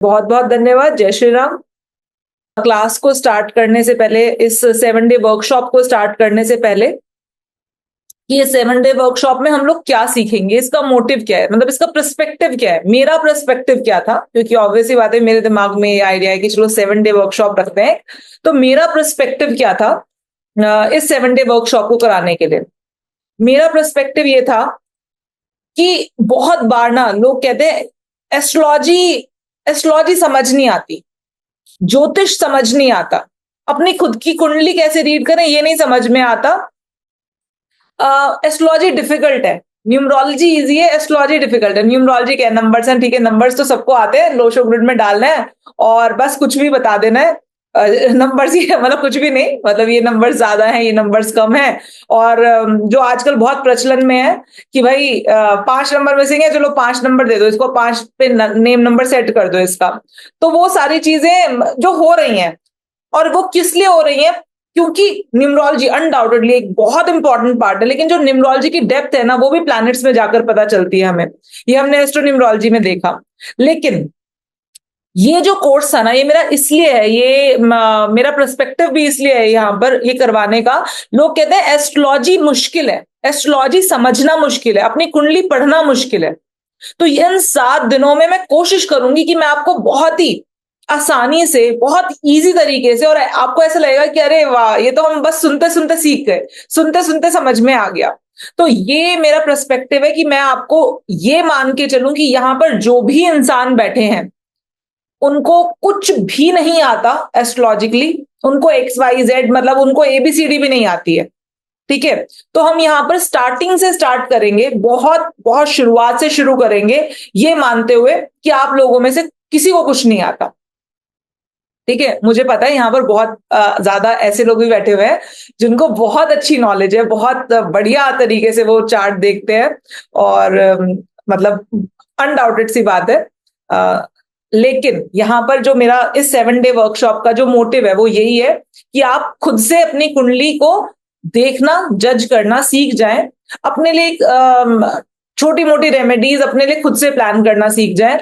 बहुत बहुत धन्यवाद। जय श्री राम। क्लास को स्टार्ट करने से पहले, इस 7 डे वर्कशॉप को स्टार्ट करने से पहले, कि ये 7 डे वर्कशॉप में हम लोग क्या सीखेंगे, इसका मोटिव क्या है, मतलब इसका पर्सपेक्टिव क्या है, मेरा पर्सपेक्टिव क्या था। क्योंकि ऑब्वियसली बात है, मेरे दिमाग में ये आइडिया है कि चलो 7 डे वर्कशॉप रखते हैं। तो मेरा पर्सपेक्टिव क्या था इस 7 डे वर्कशॉप को कराने के लिए? मेरा पर्सपेक्टिव ये था कि बहुत बार ना लोग कहते हैं एस्ट्रोलॉजी एस्ट्रोलॉजी समझ नहीं आती, ज्योतिष समझ नहीं आता, अपनी खुद की कुंडली कैसे रीड करें ये नहीं समझ में आता, एस्ट्रोलॉजी डिफिकल्ट है, न्यूमरोलॉजी इजी है, एस्ट्रोलॉजी डिफिकल्ट है। न्यूमरोलॉजी क्या है? नंबर्स हैं, ठीक है, नंबर्स तो सबको आते हैं, लोशो ग्रिड में डालना है और बस कुछ भी बता देना है। नंबर्स ही है, मतलब कुछ भी नहीं, मतलब ये नंबर्स ज्यादा हैं, ये नंबर्स कम है। और जो आजकल बहुत प्रचलन में है कि भाई 5 नंबर मिसिंग है, चलो 5 नंबर दे दो इसको, 5 पे नेम नंबर सेट कर दो इसका। तो वो सारी चीजें जो हो रही हैं, और वो किस लिए हो रही है? क्योंकि न्यूमरोलॉजी अनडाउटेडली एक बहुत इंपॉर्टेंट पार्ट है, लेकिन जो न्यूमरोलॉजी की डेप्थ है ना, वो भी प्लैनेट्स में जाकर पता चलती है हमें। ये हमने एस्ट्रो न्यूमरोलॉजी में देखा। लेकिन ये जो कोर्स था ना, ये मेरा इसलिए है, ये मेरा पर्सपेक्टिव भी इसलिए है यहाँ पर ये करवाने का। लोग कहते हैं एस्ट्रोलॉजी मुश्किल है, एस्ट्रोलॉजी समझना मुश्किल है, अपनी कुंडली पढ़ना मुश्किल है। तो इन 7 दिनों में मैं कोशिश करूंगी कि मैं आपको बहुत ही आसानी से, बहुत इजी तरीके से, और आपको ऐसा लगेगा कि अरे वाह, ये तो हम बस सुनते सुनते सीख गए, सुनते सुनते समझ में आ गया। तो ये मेरा पर्सपेक्टिव है कि मैं आपको ये मान के चलूं कि यहां पर जो भी इंसान बैठे हैं उनको कुछ भी नहीं आता एस्ट्रोलॉजिकली, उनको XYZ मतलब उनको ABCD भी नहीं आती है। ठीक है, तो हम यहां पर स्टार्टिंग से स्टार्ट करेंगे, बहुत बहुत शुरुआत से शुरू करेंगे, ये मानते हुए कि आप लोगों में से किसी को कुछ नहीं आता। ठीक है, मुझे पता है यहां पर बहुत ज्यादा ऐसे लोग भी बैठे हुए हैं जिनको बहुत अच्छी नॉलेज है, बहुत बढ़िया तरीके से वो चार्ट देखते हैं, और मतलब अनडाउटेड सी बात है। लेकिन यहां पर जो मेरा इस 7 डे वर्कशॉप का जो मोटिव है वो यही है कि आप खुद से अपनी कुंडली को देखना, जज करना सीख जाएं, अपने लिए छोटी मोटी रेमेडीज अपने लिए खुद से प्लान करना सीख जाएं।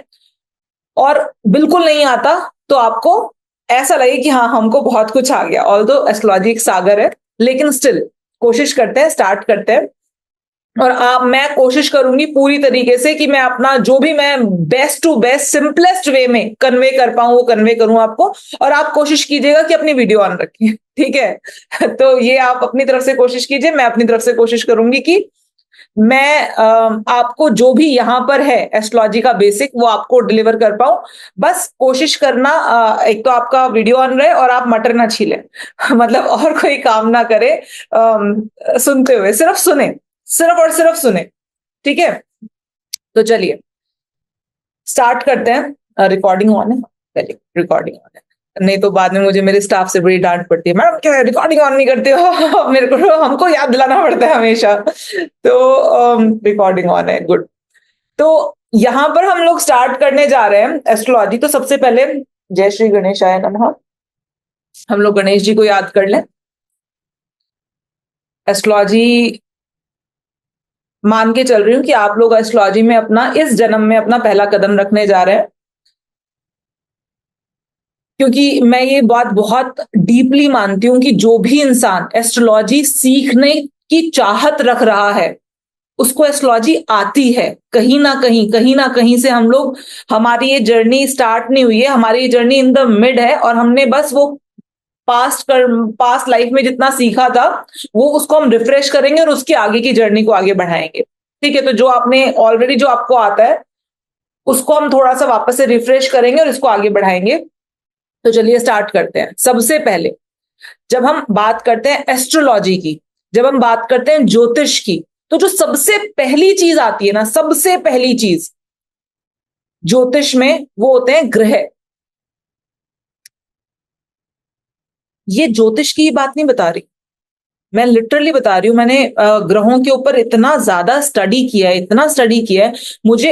और बिल्कुल नहीं आता तो आपको ऐसा लगे कि हाँ, हमको बहुत कुछ आ गया। ऑल्दो एस्ट्रोलॉजी एक सागर है, लेकिन स्टिल कोशिश करते हैं, स्टार्ट करते हैं। और मैं कोशिश करूंगी पूरी तरीके से कि मैं अपना जो भी मैं best to best simplest way में कन्वे कर पाऊं वो कन्वे करूं आपको। और आप कोशिश कीजिएगा कि अपनी वीडियो ऑन रखिए, ठीक है? तो ये आप अपनी तरफ से कोशिश कीजिए, मैं अपनी तरफ से कोशिश करूंगी कि मैं आपको जो भी यहां पर है एस्ट्रोलॉजी का बेसिक वो आपको डिलीवर कर पाऊं। बस कोशिश करना, एक तो आपका वीडियो ऑन रहे और आप मटर ना छीलें मतलब और कोई काम ना करें, सुनते हुए, सिर्फ सुने, सिर्फ और सिर्फ सुने। ठीक है, तो चलिए स्टार्ट करते हैं। रिकॉर्डिंग ऑन है? चलिए, रिकॉर्डिंग ऑन है, नहीं तो बाद में मुझे मेरे स्टाफ से बड़ी डांट पड़ती है, मैडम क्या रिकॉर्डिंग ऑन नहीं करते हो मेरे को, हमको याद दिलाना पड़ता है हमेशा। तो रिकॉर्डिंग ऑन है, गुड। तो यहां पर हम लोग स्टार्ट करने जा रहे हैं एस्ट्रोलॉजी। तो सबसे पहले जय श्री गणेशाय नमः, हम लोग गणेश जी को याद कर लें। एस्ट्रोलॉजी मान के चल रही हूं कि आप लोग एस्ट्रोलॉजी में अपना इस जन्म में अपना पहला कदम रखने जा रहे हैं, क्योंकि मैं ये बात बहुत डीपली मानती हूं कि जो भी इंसान एस्ट्रोलॉजी सीखने की चाहत रख रहा है उसको एस्ट्रोलॉजी आती है। कहीं ना कहीं से हम लोग, हमारी ये जर्नी स्टार्ट नहीं हुई है, हमारी ये जर्नी इन द मिड है, और हमने बस वो पास्ट लाइफ में जितना सीखा था वो उसको हम रिफ्रेश करेंगे और उसके आगे की जर्नी को आगे बढ़ाएंगे। ठीक है, तो जो आपने ऑलरेडी जो आपको आता है उसको हम थोड़ा सा वापस से रिफ्रेश करेंगे और इसको आगे बढ़ाएंगे। तो चलिए स्टार्ट करते हैं। सबसे पहले जब हम बात करते हैं एस्ट्रोलॉजी की, जब हम बात करते हैं ज्योतिष की, तो जो सबसे पहली चीज आती है ना, सबसे पहली चीज ज्योतिष में, वो होते हैं ग्रह। ये ज्योतिष की बात नहीं बता रही, मैं लिटरली बता रही हूं। मैंने ग्रहों के ऊपर इतना ज्यादा स्टडी किया है, इतना स्टडी किया है, मुझे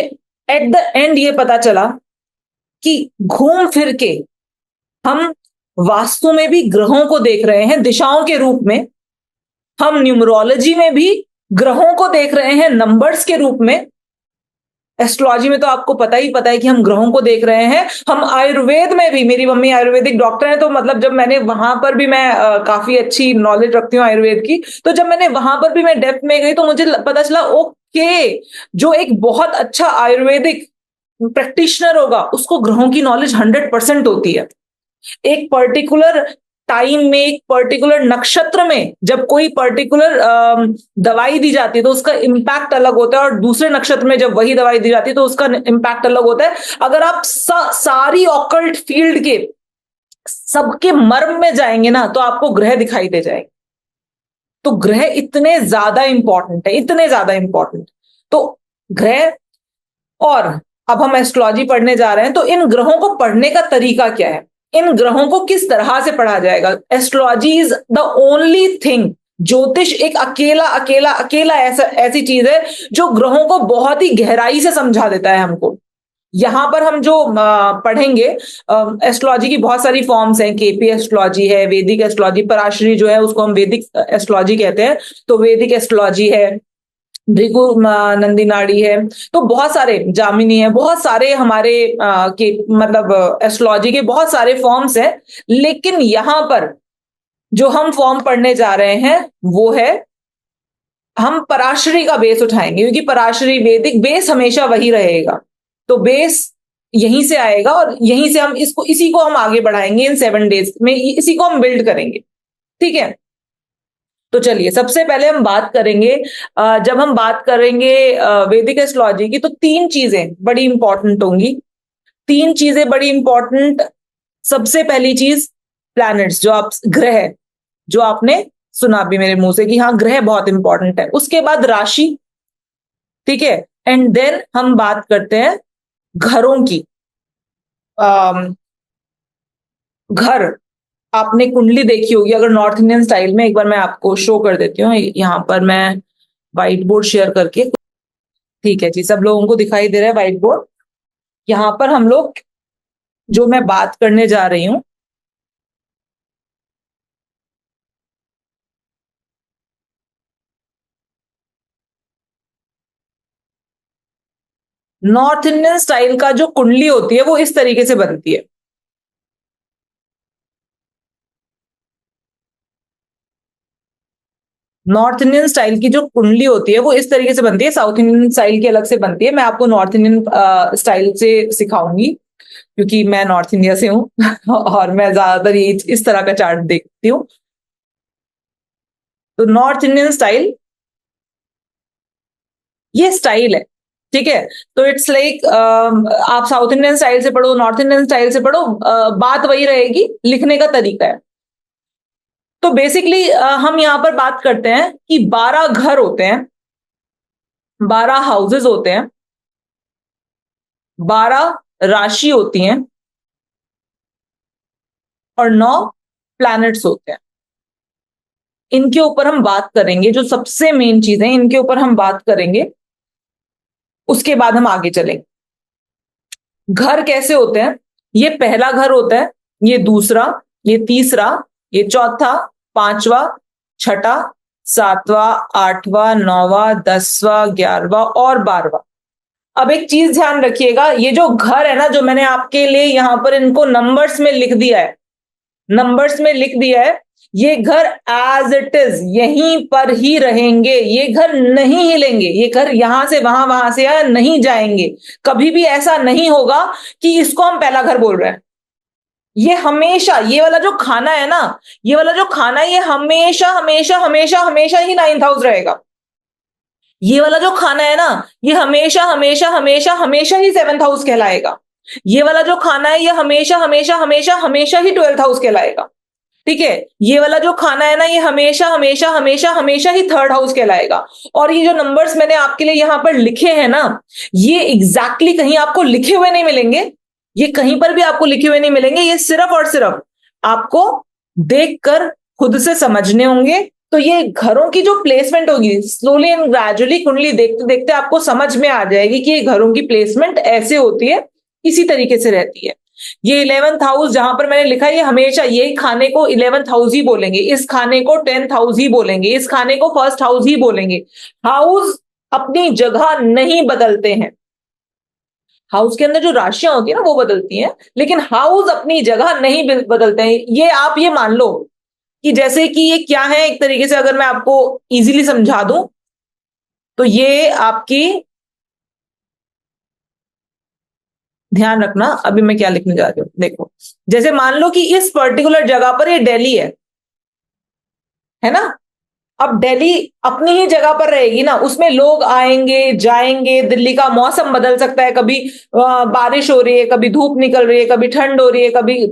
एट द एंड ये पता चला कि घूम फिर के हम वास्तु में भी ग्रहों को देख रहे हैं दिशाओं के रूप में, हम न्यूमरोलॉजी में भी ग्रहों को देख रहे हैं नंबर्स के रूप में, एस्ट्रोलॉजी में तो आपको पता है कि हम ग्रहों को देख रहे हैं। हम आयुर्वेद में भी, मेरी मम्मी आयुर्वेदिक डॉक्टर है, तो मतलब जब मैंने वहां पर भी, मैं काफी अच्छी नॉलेज रखती हूँ आयुर्वेद की, तो जब मैंने वहां पर भी मैं डेप्थ में गई तो मुझे पता चला ओके, जो एक बहुत अच्छा आयुर्वेदिक प्रैक्टिशनर होगा उसको ग्रहों की नॉलेज 100% होती है। एक पर्टिकुलर टाइम में, एक पर्टिकुलर नक्षत्र में जब कोई पर्टिकुलर दवाई दी जाती है तो उसका इम्पैक्ट अलग होता है, और दूसरे नक्षत्र में जब वही दवाई दी जाती है तो उसका इम्पैक्ट अलग होता है। अगर आप सारी ऑकल्ट फील्ड के सबके मर्म में जाएंगे ना तो आपको ग्रह दिखाई दे जाएंगे। तो ग्रह इतने ज्यादा इंपॉर्टेंट है, इतने ज्यादा इंपॉर्टेंट। तो ग्रह, और अब हम एस्ट्रोलॉजी पढ़ने जा रहे हैं, तो इन ग्रहों को पढ़ने का तरीका क्या है, इन ग्रहों को किस तरह से पढ़ा जाएगा। Astrology is the only thing, ज्योतिष एक अकेला अकेला अकेला ऐसी चीज है जो ग्रहों को बहुत ही गहराई से समझा देता है हमको। यहां पर हम जो पढ़ेंगे, एस्ट्रोलॉजी की बहुत सारी फॉर्म्स हैं, केपी एस्ट्रोलॉजी है, वैदिक एस्ट्रोलॉजी, पराशरी जो है उसको हम वैदिक एस्ट्रोलॉजी कहते हैं, तो वैदिक एस्ट्रोलॉजी है, भृगु नंदी नाड़ी है, तो बहुत सारे, जामिनी है, बहुत सारे हमारे के मतलब एस्ट्रोलॉजी के बहुत सारे फॉर्म्स हैं। लेकिन यहां पर जो हम फॉर्म पढ़ने जा रहे हैं वो है, हम पराशरी का बेस उठाएंगे, क्योंकि पराशरी वैदिक बेस हमेशा वही रहेगा। तो बेस यहीं से आएगा और यहीं से हम इसी को हम आगे बढ़ाएंगे इन 7 डेज में, इसी को हम बिल्ड करेंगे। ठीक है, तो चलिए सबसे पहले हम बात करेंगे, जब हम बात करेंगे वैदिक एस्ट्रोलॉजी की, तो 3 चीजें बड़ी इंपॉर्टेंट होंगी। 3 चीजें बड़ी इंपॉर्टेंट। सबसे पहली चीज प्लैनेट्स, जो आप ग्रह, जो आपने सुना भी मेरे मुंह से कि हाँ ग्रह बहुत इंपॉर्टेंट है। उसके बाद राशि, ठीक है, एंड देन हम बात करते हैं घरों की। घर, आपने कुंडली देखी होगी अगर नॉर्थ इंडियन स्टाइल में, एक बार मैं आपको शो कर देती हूँ, यहाँ पर मैं व्हाइट बोर्ड शेयर करके। ठीक है जी, सब लोगों को दिखाई दे रहा है व्हाइट बोर्ड। यहाँ पर हम लोग जो मैं बात करने जा रही हूँ, नॉर्थ इंडियन स्टाइल का जो कुंडली होती है वो इस तरीके से बनती है। नॉर्थ इंडियन स्टाइल की जो कुंडली होती है वो इस तरीके से बनती है, साउथ इंडियन स्टाइल की अलग से बनती है। मैं आपको नॉर्थ इंडियन स्टाइल से सिखाऊंगी क्योंकि मैं नॉर्थ इंडिया से हूँ और मैं ज्यादातर ये इस तरह का चार्ट देखती हूँ। तो नॉर्थ इंडियन स्टाइल, ये स्टाइल है, ठीक है। तो इट्स लाइक आप साउथ इंडियन स्टाइल से पढ़ो, नॉर्थ इंडियन स्टाइल से पढ़ो, बात वही रहेगी, लिखने का तरीका है। तो बेसिकली हम यहां पर बात करते हैं कि 12 घर होते हैं, 12 हाउसेस होते हैं, 12 राशि होती हैं, और 9 प्लैनेट्स होते हैं। इनके ऊपर हम बात करेंगे, जो सबसे मेन चीजें इनके ऊपर हम बात करेंगे, उसके बाद हम आगे चलेंगे। घर कैसे होते हैं, ये पहला घर होता है, ये दूसरा, ये तीसरा, ये चौथा, पांचवा, छठा, सातवां, आठवां, नौवां, 10वां, 11वां और 12वां। अब एक चीज ध्यान रखिएगा, ये जो घर है ना, जो मैंने आपके लिए यहां पर इनको नंबर्स में लिख दिया है, नंबर्स में लिख दिया है, ये घर एज इट इज यहीं पर ही रहेंगे, ये घर नहीं हिलेंगे, ये घर यहां से वहां, वहां से यहां नहीं जाएंगे। कभी भी ऐसा नहीं होगा कि इसको हम पहला घर बोल रहे हैं। ये हमेशा, ये वाला जो खाना है ना, ये वाला जो खाना है, ये हमेशा हमेशा हमेशा हमेशा ही 9th हाउस रहेगा। ये वाला जो खाना है ना, ये हमेशा हमेशा हमेशा हमेशा ही 7th हाउस कहलाएगा। ये वाला जो खाना है, ये हमेशा हमेशा हमेशा हमेशा ही 12th हाउस कहलाएगा। ठीक है, ये वाला जो खाना है ना, ये हमेशा हमेशा हमेशा हमेशा ही 3rd हाउस कहलाएगा। और ये जो नंबर्स मैंने आपके लिए यहां पर लिखे हैं ना, ये एग्जैक्टली कहीं आपको लिखे हुए नहीं मिलेंगे, ये कहीं पर भी आपको लिखे हुए नहीं मिलेंगे, ये सिर्फ और सिर्फ आपको देखकर खुद से समझने होंगे। तो ये घरों की जो प्लेसमेंट होगी, स्लोली एंड ग्रेजुअली कुंडली देखते देखते आपको समझ में आ जाएगी कि ये घरों की प्लेसमेंट ऐसे होती है, इसी तरीके से रहती है। ये 11th हाउस जहां पर मैंने लिखा है, ये हमेशा यही खाने को 11th हाउस ही बोलेंगे, इस खाने को 10th हाउस ही बोलेंगे, इस खाने को 1st हाउस ही बोलेंगे। हाउस अपनी जगह नहीं बदलते हैं। हाउस के अंदर जो राशियां होती है ना वो बदलती हैं, लेकिन हाउस अपनी जगह नहीं बदलते हैं। ये आप ये मान लो कि जैसे कि ये क्या है, एक तरीके से अगर मैं आपको इजीली समझा दूं तो ये आपकी, ध्यान रखना अभी मैं क्या लिखने जा रही हूं, देखो जैसे मान लो कि इस पर्टिकुलर जगह पर ये दिल्ली है ना। अब दिल्ली अपनी ही जगह पर रहेगी ना, उसमें लोग आएंगे जाएंगे, दिल्ली का मौसम बदल सकता है, कभी बारिश हो रही है, कभी धूप निकल रही है, कभी ठंड हो रही है, कभी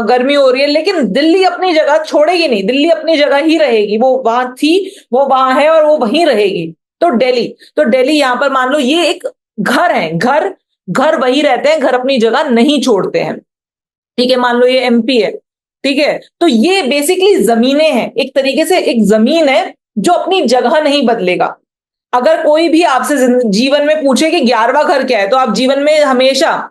गर्मी हो रही है, लेकिन दिल्ली अपनी जगह छोड़ेगी नहीं, दिल्ली अपनी जगह ही रहेगी, वो वहां थी, वो वहां है और वो वहीं रहेगी। तो दिल्ली यहां पर मान लो ये एक घर है, घर घर वही रहते हैं, घर अपनी जगह नहीं छोड़ते हैं। ठीक है, मान लो ये एमपी है, ठीक है, तो ये बेसिकली जमीनें हैं, एक तरीके से एक जमीन है जो अपनी जगह नहीं बदलेगा। अगर कोई भी आपसे जीवन में पूछे कि 11वां घर क्या है, तो आप जीवन में हमेशा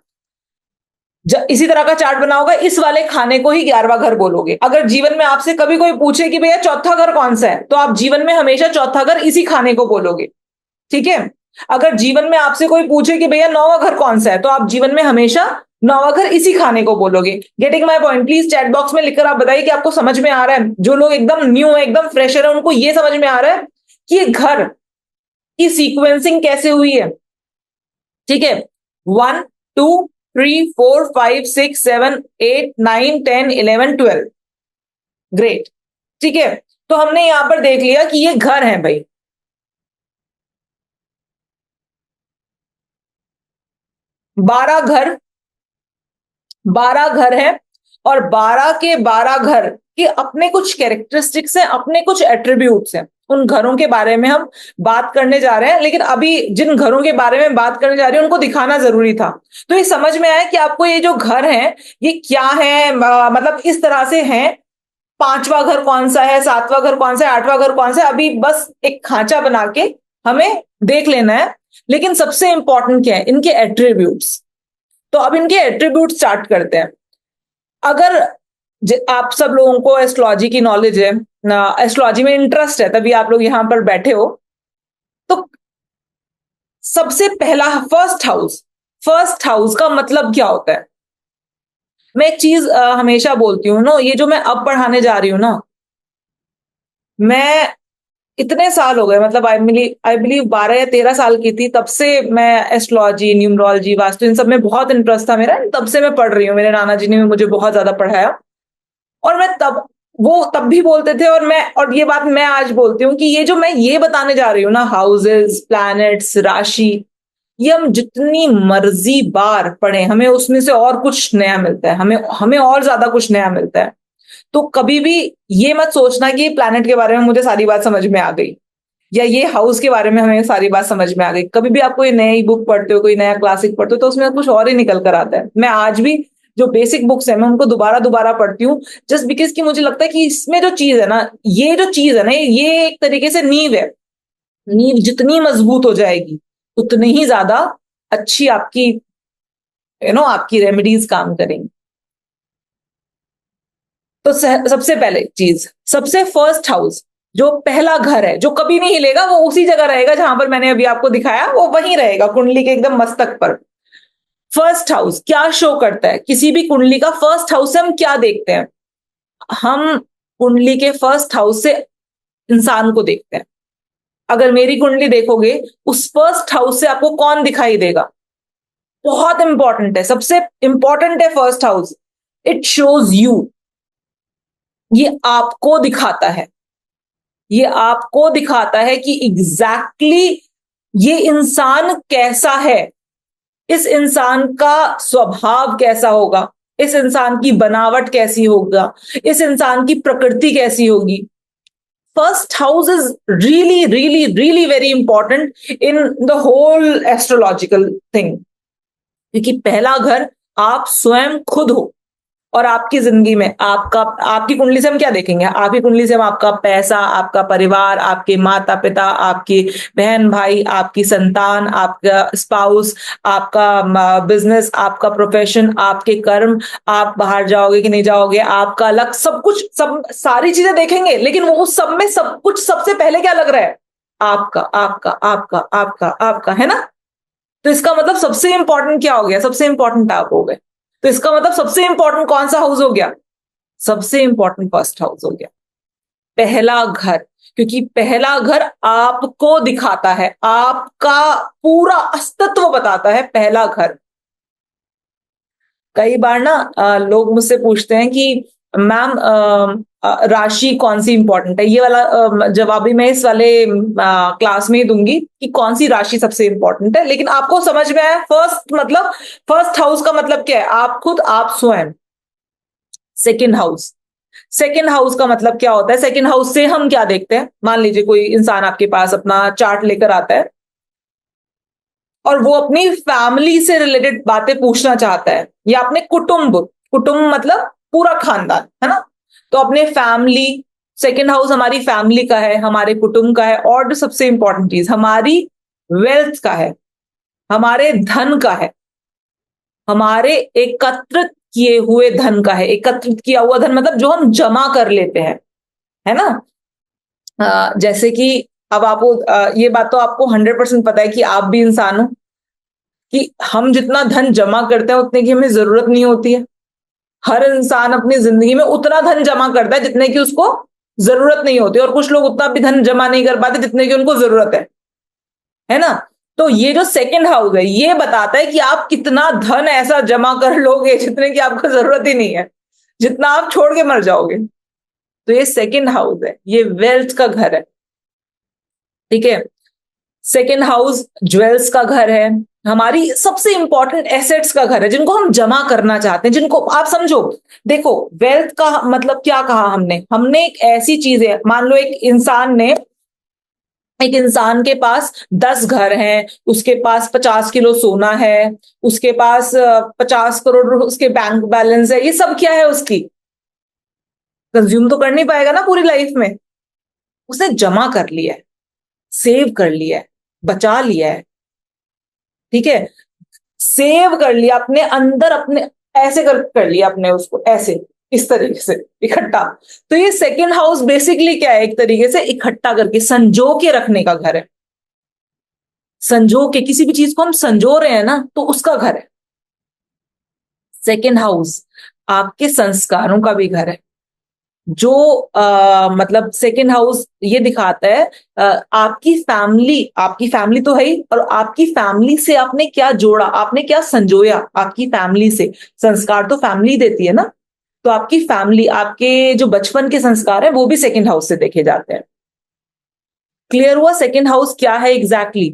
इसी तरह का चार्ट बना होगा, इस वाले खाने को ही 11वां घर बोलोगे। अगर जीवन में आपसे कभी कोई पूछे कि भैया चौथा घर कौन सा है, तो आप जीवन में हमेशा चौथा घर इसी खाने को बोलोगे। ठीक है, अगर जीवन में आपसे कोई पूछे कि भैया 9वां घर कौन सा है, तो आप जीवन में हमेशा 9वां घर इसी खाने को बोलोगे। Getting my point? Please chat box में लिखकर आप बताइए कि आपको समझ में आ रहा है। जो लोग एकदम न्यू है, एकदम फ्रेशर है, उनको ये समझ में आ रहा है कि ये घर की सीक्वेंसिंग कैसे हुई है। ठीक है, 1 2 3 4 5 6 7 8 9 10 11 12, ग्रेट। ठीक है, तो हमने यहां पर देख लिया कि ये घर है भाई, 12 घर, 12 घर है, और 12 के 12 घर के अपने कुछ कैरेक्टरिस्टिक्स हैं, अपने कुछ एट्रीब्यूट्स हैं। उन घरों के बारे में हम बात करने जा रहे हैं, लेकिन अभी जिन घरों के बारे में बात करने जा रहे हैं उनको दिखाना जरूरी था। तो ये समझ में आया कि आपको ये जो घर है ये क्या है, मतलब इस तरह से है। 5वां घर कौन सा है, 7वां घर कौन सा है, 8वां घर कौन सा है, अभी बस एक खांचा बना के हमें देख लेना है। लेकिन सबसे इंपॉर्टेंट क्या है, इनके एट्रीब्यूट्स। तो अब इनके एट्रीब्यूट स्टार्ट करते हैं। अगर आप सब लोगों को एस्ट्रोलॉजी की नॉलेज है ना, एस्ट्रोलॉजी में इंटरेस्ट है, तभी आप लोग यहां पर बैठे हो, तो सबसे पहला फर्स्ट हाउस का मतलब क्या होता है। मैं एक चीज हमेशा बोलती हूँ ना, ये जो मैं अब पढ़ाने जा रही हूँ ना, मैं इतने साल हो गए, मतलब आई बिलीव 12 या 13 साल की थी तब से मैं एस्ट्रोलॉजी, न्यूमरोलॉजी, वास्तु, इन सब में बहुत इंटरेस्ट था मेरा, तब से मैं पढ़ रही हूँ। मेरे नाना जी ने भी मुझे बहुत ज्यादा पढ़ाया, और मैं तब, वो तब भी बोलते थे, और ये बात मैं आज बोलती हूँ कि ये जो मैं ये बताने जा रही हूँ ना, हाउसेस, प्लैनेट्स, राशि, ये हम जितनी मर्जी बार पढ़ें, हमें उसमें से और कुछ नया मिलता है, हमें हमें और ज्यादा कुछ नया मिलता है। तो कभी भी ये मत सोचना कि प्लैनेट के बारे में मुझे सारी बात समझ में आ गई, या ये हाउस के बारे में हमें सारी बात समझ में आ गई। कभी भी आप कोई नई बुक पढ़ते हो, कोई नया क्लासिक पढ़ते हो, तो उसमें कुछ और ही निकल कर आता है। मैं आज भी जो बेसिक बुक्स है मैं उनको दोबारा दोबारा पढ़ती हूँ, जस्ट बिकॉज कि मुझे लगता है कि इसमें जो चीज है ना, ये जो चीज है ना, ये एक तरीके से नींव है। नींव जितनी मजबूत हो जाएगी उतनी ही ज्यादा अच्छी आपकी आपकी रेमेडीज काम करेंगी। तो सबसे पहले चीज, सबसे फर्स्ट हाउस, जो पहला घर है, जो कभी नहीं हिलेगा, वो उसी जगह रहेगा जहां पर मैंने अभी आपको दिखाया, वो वहीं रहेगा, कुंडली के एकदम मस्तक पर। फर्स्ट हाउस क्या शो करता है, किसी भी कुंडली का फर्स्ट हाउस से हम क्या देखते हैं। हम कुंडली के फर्स्ट हाउस से इंसान को देखते हैं। अगर मेरी कुंडली देखोगे, उस फर्स्ट हाउस से आपको कौन दिखाई देगा। बहुत इंपॉर्टेंट है, सबसे इंपॉर्टेंट है first house. It shows you, ये आपको दिखाता है, ये आपको दिखाता है कि एग्जैक्टली ये इंसान कैसा है, इस इंसान का स्वभाव कैसा होगा, इस इंसान की बनावट कैसी होगा, इस इंसान की प्रकृति कैसी होगी। First house is really really really very important in the whole astrological thing, क्योंकि पहला घर आप स्वयं खुद हो। और आपकी जिंदगी में आपकी कुंडली से हम क्या देखेंगे, आपकी कुंडली से हम आपका पैसा, आपका परिवार, आपके माता पिता, आपके बहन भाई, आपकी संतान, आपका स्पाउस, आपका बिजनेस, आपका प्रोफेशन, आपके कर्म, आप बाहर जाओगे कि नहीं जाओगे, आपका लक, सब कुछ, सब सारी चीजें देखेंगे। लेकिन वो उस सब में सब कुछ सबसे पहले क्या लग रहा है, आपका आपका आपका आपका आपका, है ना। तो इसका मतलब सबसे इंपॉर्टेंट क्या हो गया? सबसे इंपॉर्टेंट आप हो गए। तो इसका मतलब सबसे इंपॉर्टेंट कौन सा हाउस हो गया? सबसे इंपॉर्टेंट फर्स्ट हाउस हो गया, पहला घर। क्योंकि पहला घर आपको दिखाता है, आपका पूरा अस्तित्व बताता है, पहला घर। कई बार ना लोग मुझसे पूछते हैं कि मैम राशि कौन सी इंपॉर्टेंट है। ये वाला जवाब भी मैं इस वाले क्लास में ही दूंगी कि कौन सी राशि सबसे इंपॉर्टेंट है। लेकिन आपको समझ में आया फर्स्ट मतलब, फर्स्ट हाउस का मतलब क्या है? आप खुद, आप स्वयं। सेकंड हाउस, सेकंड हाउस का मतलब क्या होता है? सेकंड हाउस से हम क्या देखते हैं? मान लीजिए कोई इंसान आपके पास अपना चार्ट लेकर आता है और वो अपनी फैमिली से रिलेटेड बातें पूछना चाहता है, या अपने कुटुंब, कुटुंब मतलब पूरा खानदान, है ना? तो अपने फैमिली, सेकंड हाउस हमारी फैमिली का है, हमारे कुटुंब का है, और जो सबसे इंपॉर्टेंट चीज हमारी वेल्थ का है, हमारे धन का है, हमारे एकत्रित किए हुए धन का है। एकत्रित किया हुआ धन मतलब जो हम जमा कर लेते हैं, है ना? जैसे कि अब आपको ये बात तो आपको 100% पता है कि आप भी इंसान हो, कि हम जितना धन जमा करते हैं उतने की हमें जरूरत नहीं होती है। हर इंसान अपनी जिंदगी में उतना धन जमा करता है जितने की उसको जरूरत नहीं होती, और कुछ लोग उतना भी धन जमा नहीं कर पाते जितने की उनको जरूरत है ना? तो ये जो सेकंड हाउस है ये बताता है कि आप कितना धन ऐसा जमा कर लोगे जितने की आपको जरूरत ही नहीं है, जितना आप छोड़ के मर जाओगे। तो ये सेकंड हाउस है, ये वेल्थ का घर है, ठीक है? सेकेंड हाउस ज्वेल्स का घर है, हमारी सबसे इंपॉर्टेंट एसेट्स का घर है, जिनको हम जमा करना चाहते हैं, जिनको आप समझो। देखो, वेल्थ का मतलब क्या कहा हमने? हमने एक ऐसी चीज है, मान लो एक इंसान के पास 10 घर हैं, उसके पास 50 किलो सोना है, उसके पास 50 करोड़ उसके बैंक बैलेंस है। ये सब क्या है? उसकी कंज्यूम तो कर नहीं पाएगा ना पूरी लाइफ में। उसने जमा कर लिया है, सेव कर लिया है, बचा लिया है, ठीक है? सेव कर लिया अपने अंदर, अपने ऐसे कर लिया अपने उसको, ऐसे इस तरीके से इकट्ठा। तो ये सेकंड हाउस बेसिकली क्या है? एक तरीके से इकट्ठा करके संजो के रखने का घर है। संजो के, किसी भी चीज को हम संजो रहे हैं ना, तो उसका घर है सेकंड हाउस। आपके संस्कारों का भी घर है। जो मतलब सेकंड हाउस ये दिखाता है आपकी फैमिली तो है ही, और आपकी फैमिली से आपने क्या जोड़ा, आपने क्या संजोया आपकी फैमिली से। संस्कार तो फैमिली देती है ना, तो आपकी फैमिली, आपके जो बचपन के संस्कार है वो भी सेकंड हाउस से देखे जाते हैं। क्लियर हुआ सेकंड हाउस क्या है एग्जैक्टली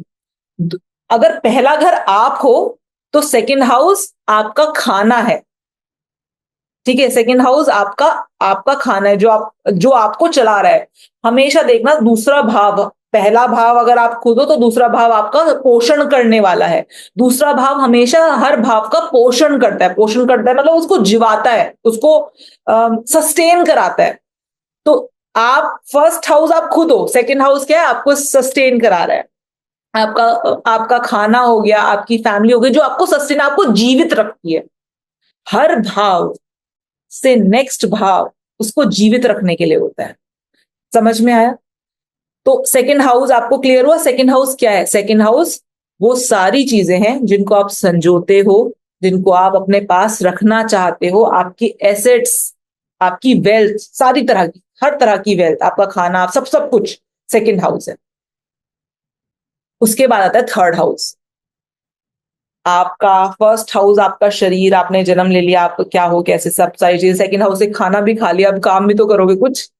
exactly? अगर पहला घर आप हो तो सेकंड हाउस आपका खाना है, ठीक है? सेकंड हाउस आपका आपका खाना है, जो आपको चला रहा है। हमेशा देखना, दूसरा भाव, पहला भाव अगर आप खुद हो तो दूसरा भाव आपका पोषण करने वाला है। दूसरा भाव हमेशा हर भाव का पोषण करता है। पोषण करता है मतलब उसको जिवाता है, उसको सस्टेन कराता है। तो आप फर्स्ट हाउस आप खुद हो, सेकंड हाउस क्या है? आपको सस्टेन करा रहा है। आपका आपका खाना हो गया, आपकी फैमिली हो गई, जो आपको सस्टेन, आपको जीवित रखती है। हर भाव से नेक्स्ट भाव उसको जीवित रखने के लिए होता है। समझ में आया? तो सेकंड हाउस आपको क्लियर हुआ? सेकंड हाउस क्या है? सेकंड हाउस वो सारी चीजें हैं जिनको आप संजोते हो, जिनको आप अपने पास रखना चाहते हो, आपकी एसेट्स, आपकी वेल्थ, सारी तरह की, हर तरह की वेल्थ, आपका खाना, सब सब कुछ सेकंड हाउस है। उसके बाद आता है थर्ड हाउस। आपका फर्स्ट हाउस आपका शरीर, आपने जन्म ले लिया, आप क्या हो, कैसे, सब सारी चीजें। सेकंड हाउस से खाना भी खा लिया, अब काम भी तो करोगे कुछ,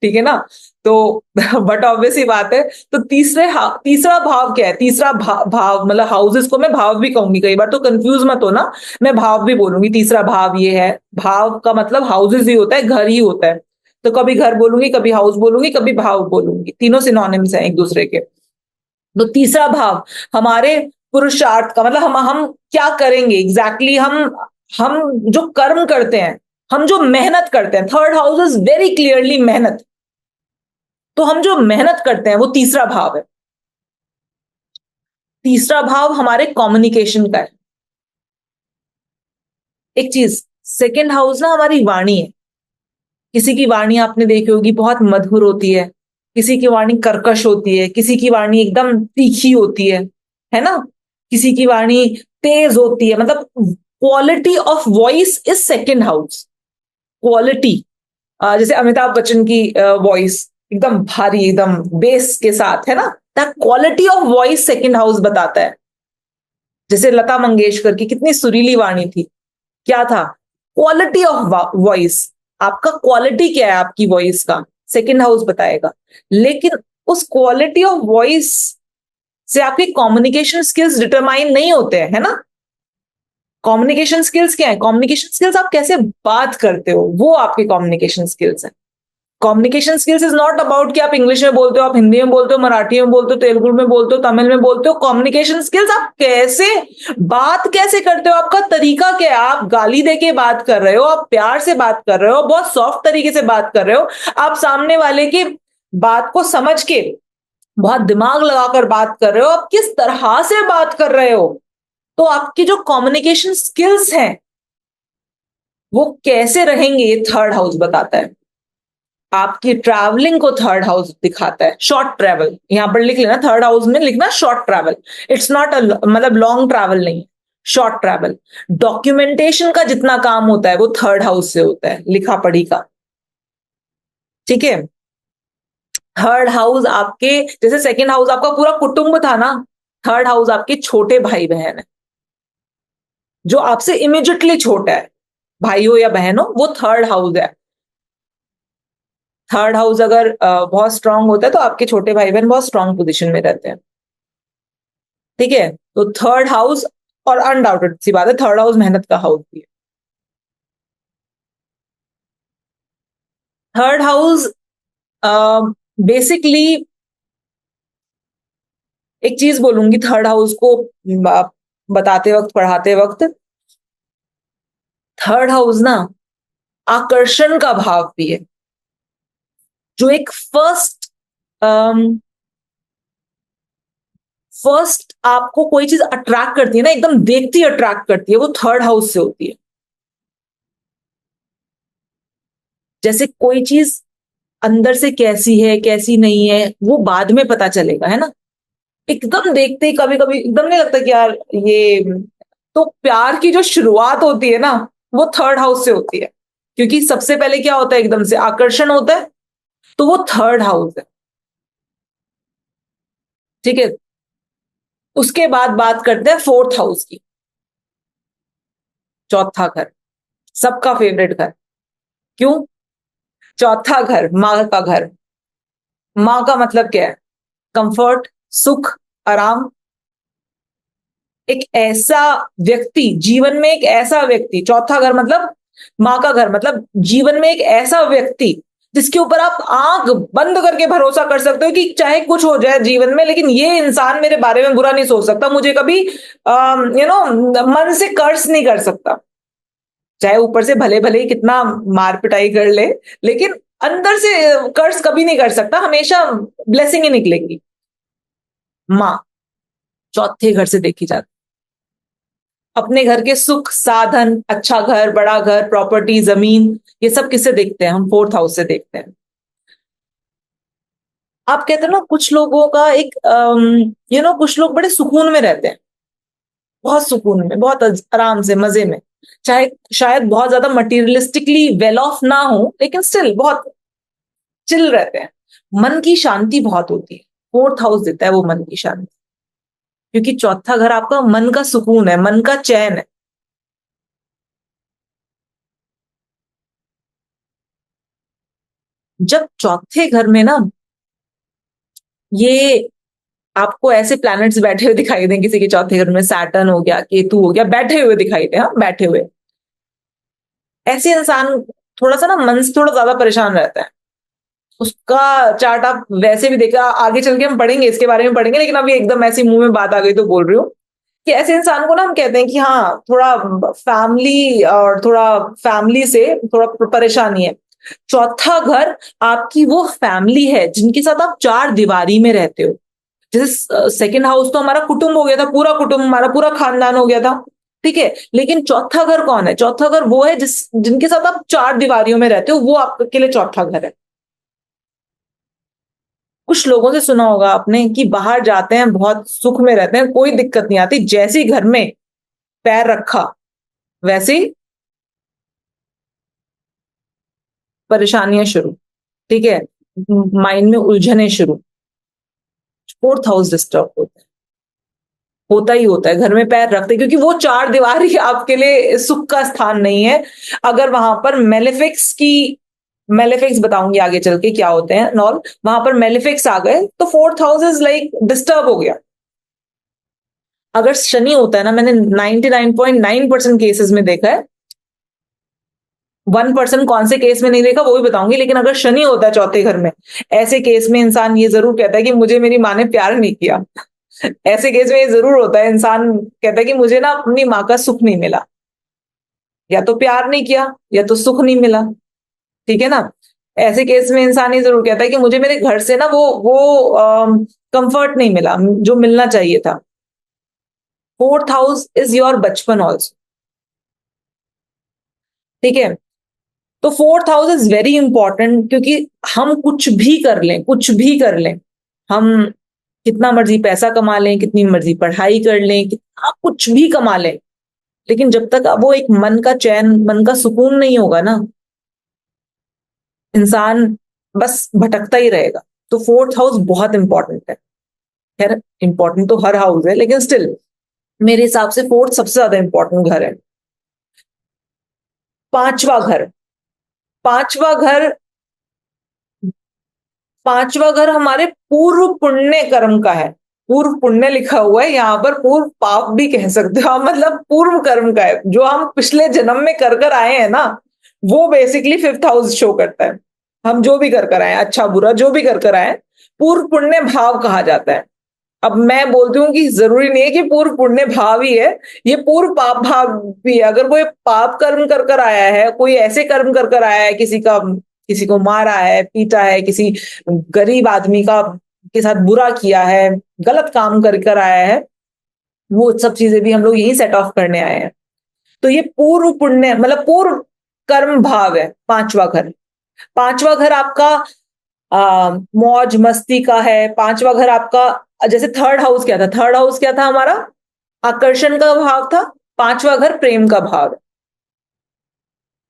ठीक है ना? तो बट ऑब्वियस ही बात है। तो तीसरा भाव क्या है? तीसरा भाव मतलब हाउसेस को मैं भाव भी कहूंगी, कई बार तो कंफ्यूज मत हो ना, मैं भाव भी बोलूंगी। तीसरा भाव ये है, भाव का मतलब हाउसेस ही होता है, घर ही होता है। तो कभी घर बोलूंगी, कभी हाउस बोलूंगी, कभी भाव बोलूंगी, तीनों सिनोनिम्स हैं एक दूसरे के। तो तीसरा भाव हमारे पुरुषार्थ का मतलब हम क्या करेंगे एग्जैक्टली, हम जो कर्म करते हैं, हम जो मेहनत करते हैं। Third house is very clearly मेहनत। तो हम जो मेहनत करते हैं वो तीसरा भाव है। तीसरा भाव हमारे कम्युनिकेशन का है। एक चीज, सेकंड हाउस ना हमारी वाणी है। किसी की वाणी आपने देखी होगी बहुत मधुर होती है, किसी की वाणी कर्कश होती है, किसी की वाणी एकदम तीखी होती है ना? किसी की वाणी तेज होती है, मतलब quality of voice is second house. Quality, जैसे अमिताभ बच्चन की वॉइस एकदम भारी, एकदम बेस के साथ है ना, that quality of voice second house बताता है। जैसे लता मंगेशकर की कितनी सुरीली वाणी थी, क्या था, क्वालिटी ऑफ वॉइस। आपका क्वालिटी क्या है आपकी वॉइस का, सेकंड हाउस बताएगा। लेकिन उस क्वालिटी ऑफ वॉइस से आपके कम्युनिकेशन स्किल्स डिटरमाइन नहीं होते हैं, है ना। कम्युनिकेशन स्किल्स क्या है, कम्युनिकेशन स्किल्स आप कैसे बात करते हो, वो आपके कम्युनिकेशन स्किल्स है। Communication skills is not about कि आप इंग्लिश में बोलते हो, आप हिंदी में बोलते हो, मराठी में बोलते हो, तेलुगु में बोलते हो, तमिल में बोलते हो। कम्युनिकेशन स्किल्स आप कैसे बात कैसे करते हो, आपका तरीका क्या है। आप गाली देके बात कर रहे हो, आप प्यार से बात कर रहे हो, बहुत सॉफ्ट तरीके से बात कर रहे हो, आप सामने वाले की बात को समझ के बहुत दिमाग लगाकर बात कर रहे हो, आप किस तरह से बात कर रहे हो। तो आपकी जो कम्युनिकेशन स्किल्स हैं वो कैसे रहेंगे, ये थर्ड हाउस बताता है। आपकी ट्रैवलिंग को थर्ड हाउस दिखाता है। शॉर्ट ट्रैवल, यहां पर लिख लेना, थर्ड हाउस में लिखना शॉर्ट ट्रैवल। इट्स नॉट मतलब लॉन्ग ट्रैवल नहीं, शॉर्ट ट्रैवल। डॉक्यूमेंटेशन का जितना काम होता है वो थर्ड हाउस से होता है, लिखा पढ़ी का। ठीक है। थर्ड हाउस आपके, जैसे सेकंड हाउस आपका पूरा कुटुंब था ना, थर्ड हाउस आपके छोटे भाई बहन है, जो आपसे इमीडिएटली छोटा है, भाई हो या बहन हो, वो थर्ड हाउस है। थर्ड हाउस अगर बहुत स्ट्रांग होता है तो आपके छोटे भाई बहन बहुत स्ट्रांग पोजीशन में रहते हैं। ठीक है, तो थर्ड हाउस, और अनडाउटेड सी बात है थर्ड हाउस मेहनत का हाउस भी है। थर्ड हाउस बेसिकली, एक चीज बोलूंगी थर्ड हाउस को बताते वक्त, पढ़ाते वक्त, थर्ड हाउस ना आकर्षण का भाव भी है। जो एक फर्स्ट आपको कोई चीज अट्रैक्ट करती है ना, एकदम देखती अट्रैक्ट करती है, वो थर्ड हाउस से होती है। जैसे कोई चीज अंदर से कैसी है कैसी नहीं है वो बाद में पता चलेगा, है ना। एकदम देखते ही कभी कभी एकदम नहीं लगता कि यार ये, तो प्यार की जो शुरुआत होती है ना वो थर्ड हाउस से होती है। क्योंकि सबसे पहले क्या होता है, एकदम से आकर्षण होता है, तो वो थर्ड हाउस है। ठीक है। उसके बाद बात करते हैं फोर्थ हाउस की, चौथा घर, सबका फेवरेट घर। क्यों? चौथा घर माँ का घर। माँ का मतलब क्या है, कंफर्ट, सुख, आराम। एक ऐसा व्यक्ति जीवन में, एक ऐसा व्यक्ति, चौथा घर मतलब माँ का घर, मतलब जीवन में एक ऐसा व्यक्ति जिसके ऊपर आप आंख बंद करके भरोसा कर सकते हो कि चाहे कुछ हो जाए जीवन में, लेकिन ये इंसान मेरे बारे में बुरा नहीं सोच सकता, मुझे कभी मन से कर्ज नहीं कर सकता। चाहे ऊपर से भले भले ही कितना मार पिटाई कर ले, लेकिन अंदर से कर्ज कभी नहीं कर सकता, हमेशा ब्लेसिंग ही निकलेगी। माँ चौथे घर से देखी जाती। अपने घर के सुख साधन, अच्छा घर, बड़ा घर, प्रॉपर्टी, जमीन, ये सब किससे देखते हैं, हम फोर्थ हाउस से देखते हैं। आप कहते हो ना कुछ लोगों का एक कुछ लोग बड़े सुकून में रहते हैं, बहुत सुकून में, बहुत आराम से, मजे में, चाहे शायद बहुत ज्यादा मटीरियलिस्टिकली वेल ऑफ ना हो, लेकिन स्टिल बहुत चिल रहते हैं। मन की शांति बहुत होती है, फोर्थ हाउस देता है वो मन की शांति। क्योंकि चौथा घर आपका मन का सुकून है, मन का चैन है। जब चौथे घर में ना ये आपको ऐसे प्लैनेट्स बैठे हुए दिखाई दें, किसी के चौथे घर में सैटर्न हो गया, केतु हो गया, बैठे हुए दिखाई दे, हाँ बैठे हुए, ऐसे इंसान थोड़ा सा ना मन से थोड़ा ज्यादा परेशान रहता है। उसका चार्ट आप वैसे भी देखा, आगे चल के हम पढ़ेंगे, इसके बारे में पढ़ेंगे, लेकिन अभी एकदम ऐसी मुंह में बात आ गई तो बोल रही हूँ कि ऐसे इंसान को ना हम कहते हैं कि हाँ थोड़ा फैमिली, और थोड़ा फैमिली से थोड़ा परेशानी है। चौथा घर आपकी वो फैमिली है जिनके साथ आप चार दीवारी में रहते हो। जैसे सेकंड हाउस तो हमारा कुटुंब हो गया था, पूरा कुटुंब, हमारा पूरा खानदान हो गया था। ठीक है, लेकिन चौथा घर कौन है, चौथा घर वो है जिनके साथ आप चार दीवारियों में रहते हो, वो आपके लिए चौथा घर है। कुछ लोगों से सुना होगा आपने कि बाहर जाते हैं, बहुत सुख में रहते हैं, कोई दिक्कत नहीं आती, जैसे ही घर में पैर रखा वैसे ही परेशानियां शुरू। ठीक है, माइंड में उलझने शुरू। फोर्थ हाउस डिस्टर्ब होता ही होता है घर में पैर रखते, क्योंकि वो चार दीवारी आपके लिए सुख का स्थान नहीं है। अगर वहां पर मेलेफिक्स बताऊंगी आगे चल के क्या होते हैं नॉल, वहां पर मेलेफिक्स आ गए तो fourth house is like disturb हो गया। अगर शनि होता है ना, मैंने 99.9% केसेस में देखा है, 1% कौन से केस में नहीं देखा वो भी बताऊंगी, लेकिन अगर शनि होता है चौथे घर में, ऐसे केस में इंसान ये जरूर कहता है कि मुझे मेरी माँ ने प्यार नहीं किया। ऐसे केस में ये जरूर होता है, इंसान कहता है कि मुझे ना अपनी माँ का सुख नहीं मिला, या तो प्यार नहीं किया या तो सुख नहीं मिला। ठीक है ना, ऐसे केस में इंसान ये जरूर कहता है कि मुझे मेरे घर से ना वो कंफर्ट नहीं मिला जो मिलना चाहिए था। फोर्थ हाउस इज योर बचपन ऑल्सो। ठीक है, तो fourth house is very important, क्योंकि हम कुछ भी कर लें, कुछ भी कर लें, हम कितना मर्जी पैसा कमा लें, कितनी मर्जी पढ़ाई कर लें, कितना कुछ भी कमा लें, लेकिन जब तक वो एक मन का चैन, मन का सुकून नहीं होगा ना, इंसान बस भटकता ही रहेगा। तो फोर्थ हाउस बहुत इंपॉर्टेंट है। खैर, इंपॉर्टेंट तो हर हाउस है, लेकिन स्टिल मेरे हिसाब से फोर्थ सबसे ज्यादा इंपॉर्टेंट घर है। पांचवा घर, पांचवा घर, पांचवा घर हमारे पूर्व पुण्य कर्म का है। पूर्व पुण्य लिखा हुआ है यहाँ पर, पूर्व पाप भी कह सकते हो आप, मतलब पूर्व कर्म का है, जो हम पिछले जन्म में कर आए हैं ना, वो बेसिकली फिफ्थ हाउस शो करता है। हम जो भी कर आए, अच्छा बुरा जो भी कर आए, पूर्व पुण्य भाव कहा जाता है। अब मैं बोलती हूँ कि जरूरी नहीं है कि पूर्व पुण्य भाव ही है, ये पूर्व पाप भाव भी है। अगर कोई पाप कर्म कर आया है, कोई ऐसे कर्म कर आया है, किसी को मारा है, पीटा है, किसी गरीब आदमी का के साथ बुरा किया है, गलत काम कर आया है, वो सब चीजें भी हम लोग यही सेट ऑफ करने आए हैं। तो ये पूर्व पुण्य मतलब पूर्व कर्म भाव है पांचवा घर। पांचवा घर आपका मौज मस्ती का है। पांचवा घर आपका, जैसे थर्ड हाउस क्या था, थर्ड हाउस क्या था हमारा, आकर्षण का भाव था। पांचवा घर प्रेम का भाव है।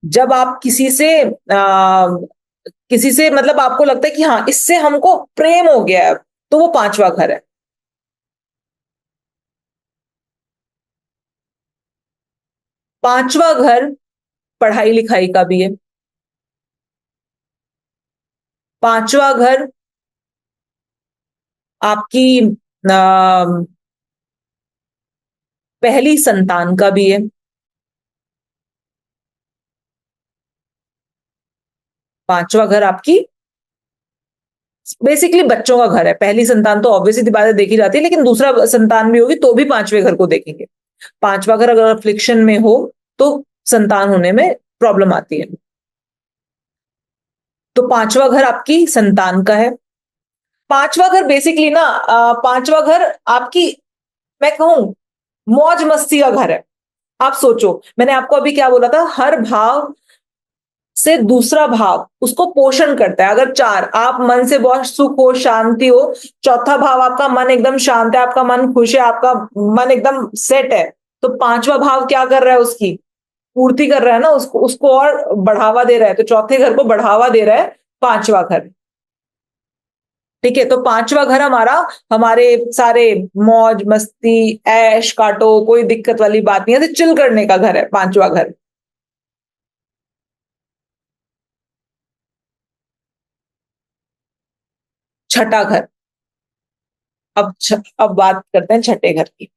जब आप किसी से मतलब आपको लगता है कि हाँ इससे हमको प्रेम हो गया है, तो वो पांचवा घर है। पांचवा घर पढ़ाई लिखाई का भी है। पांचवा घर आपकी पहली संतान का भी है। पांचवा घर आपकी बेसिकली बच्चों का घर है। पहली संतान तो ऑब्वियसली बात है देखी जाती है, लेकिन दूसरा संतान भी होगी तो भी पांचवें घर को देखेंगे। पांचवा घर अगर अफ्लिक्शन में हो तो संतान होने में प्रॉब्लम आती है। तो पांचवा घर आपकी संतान का है। पांचवा घर बेसिकली ना, पांचवा घर आपकी, मैं कहूं, मौज मस्ती का घर है। आप सोचो, मैंने आपको अभी क्या बोला था, हर भाव से दूसरा भाव उसको पोषण करता है। अगर चार, आप मन से बहुत सुख हो, शांति हो, चौथा भाव आपका मन एकदम शांत है, आपका मन खुश है, आपका मन एकदम सेट है, तो पांचवा भाव क्या कर रहा है, उसकी पूर्ति कर रहा है ना, उसको उसको और बढ़ावा दे रहा है। तो चौथे घर को बढ़ावा दे रहा है पांचवा घर। ठीक है, तो पांचवा घर हमारा, हमारे सारे मौज मस्ती, ऐश काटो, कोई दिक्कत वाली बात नहीं है, तो चिल करने का घर है पांचवा घर। छठा घर, अब बात करते हैं छठे घर की।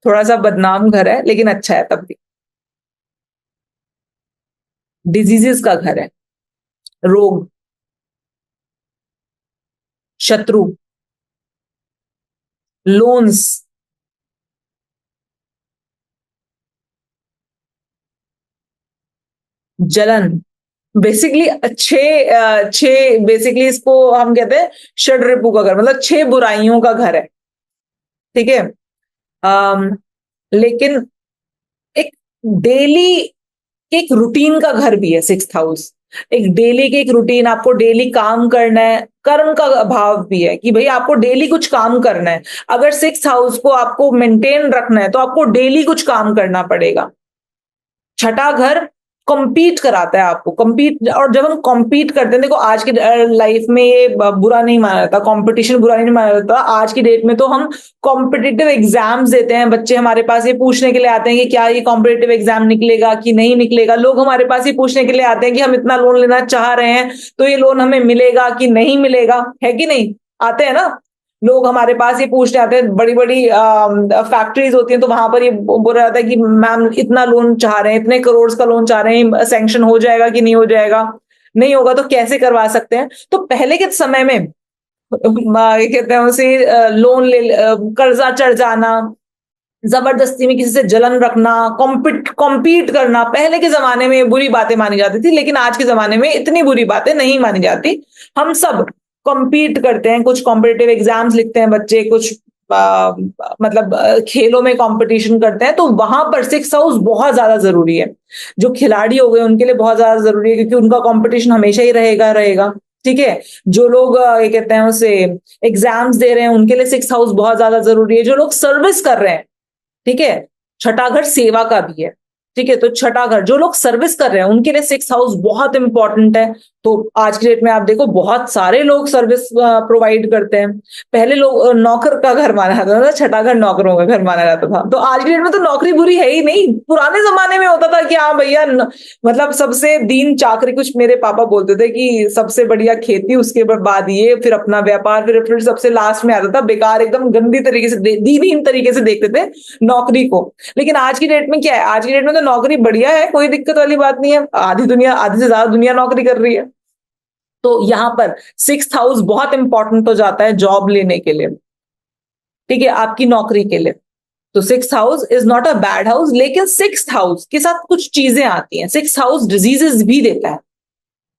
थोड़ा सा बदनाम घर है लेकिन अच्छा है तब भी। डिजीजेस का घर है। रोग, शत्रु, लोन्स, जलन, बेसिकली छह बेसिकली इसको हम कहते हैं षड रिपु का घर, मतलब छह बुराइयों का घर है। ठीक है, लेकिन एक डेली एक रूटीन का घर भी है सिक्स्थ हाउस। एक डेली के एक रूटीन, आपको डेली काम करना है, कर्म का भाव भी है कि भाई आपको डेली कुछ काम करना है। अगर सिक्स्थ हाउस को आपको मेंटेन रखना है तो आपको डेली कुछ काम करना पड़ेगा। छठा घर कॉम्पीट कराता है आपको, कॉम्पीट। और जब हम कॉम्पीट करते हैं, देखो आज की लाइफ में ये बुरा नहीं माना जाता, कंपटीशन बुरा नहीं माना जाता। आज की डेट में तो हम कॉम्पिटिटिव एग्जाम्स देते हैं, बच्चे हमारे पास ये पूछने के लिए आते हैं कि क्या ये कॉम्पिटिटिव एग्जाम निकलेगा कि नहीं निकलेगा। लोग हमारे पास ये पूछने के लिए आते हैं कि हम इतना लोन लेना चाह रहे हैं तो ये लोन हमें मिलेगा कि नहीं मिलेगा, है कि नहीं? आते हैं ना लोग हमारे पास, ये पूछने आते हैं। बड़ी बड़ी फैक्ट्रीज होती हैं तो वहां पर ये बोला जाता है कि मैम इतना लोन चाह रहे हैं, इतने करोड़ का लोन चाह रहे हैं, सैंक्शन हो जाएगा कि नहीं हो जाएगा? नहीं होगा तो कैसे करवा सकते हैं? तो पहले के समय में ये कहते हैं उसे लोन ले, कर्जा चढ़ जाना, जबरदस्ती में किसी से जलन रखना, कॉम्पीट करना, पहले के जमाने में बुरी बातें मानी जाती थी। लेकिन आज के जमाने में इतनी बुरी बातें नहीं मानी जाती। हम सब कॉम्पीट करते हैं, कुछ कॉम्पिटिटिव एग्जाम्स लिखते हैं बच्चे, कुछ मतलब खेलों में कंपटीशन करते हैं, तो वहां पर सिक्स हाउस बहुत ज्यादा जरूरी है। जो खिलाड़ी हो गए उनके लिए बहुत ज्यादा जरूरी है, क्योंकि उनका कंपटीशन हमेशा ही रहेगा रहेगा। ठीक है, जो लोग ये कहते हैं उसे एग्जाम्स दे रहे हैं उनके लिए सिक्स हाउस बहुत ज्यादा जरूरी है। जो लोग सर्विस कर रहे हैं, ठीक है, छठा घर सेवा का भी है। ठीक है, तो छठा घर जो लोग सर्विस कर रहे हैं उनके लिए सिक्स हाउस बहुत इंपॉर्टेंट है। तो आज की डेट में आप देखो बहुत सारे लोग सर्विस प्रोवाइड करते हैं। पहले लोग नौकर का घर माना जाता था, छठा घर नौकरों का घर माना जाता था। तो आज की डेट में तो नौकरी बुरी है ही नहीं। पुराने जमाने में होता था कि हाँ भैया, मतलब सबसे दीन चाकरी, कुछ मेरे पापा बोलते थे कि सबसे बढ़िया खेती, उसके बाद ये, फिर अपना व्यापार, फिर सबसे लास्ट में आता था बेकार, एकदम गंदी तरीके से दीनहीन तरीके से देखते थे नौकरी को। लेकिन आज की डेट में क्या है? आज की डेट में तो नौकरी बढ़िया है, कोई दिक्कत वाली बात नहीं है। आधी दुनिया, आधी से ज्यादा दुनिया नौकरी कर रही है। तो यहां पर सिक्स्थ हाउस बहुत इंपॉर्टेंट हो जाता है जॉब लेने के लिए, ठीक है, आपकी नौकरी के लिए। तो sixth house is not a bad house, लेकिन सिक्स्थ हाउस के साथ कुछ चीजें आती हैं। सिक्स्थ हाउस डिजीजेस भी देता है,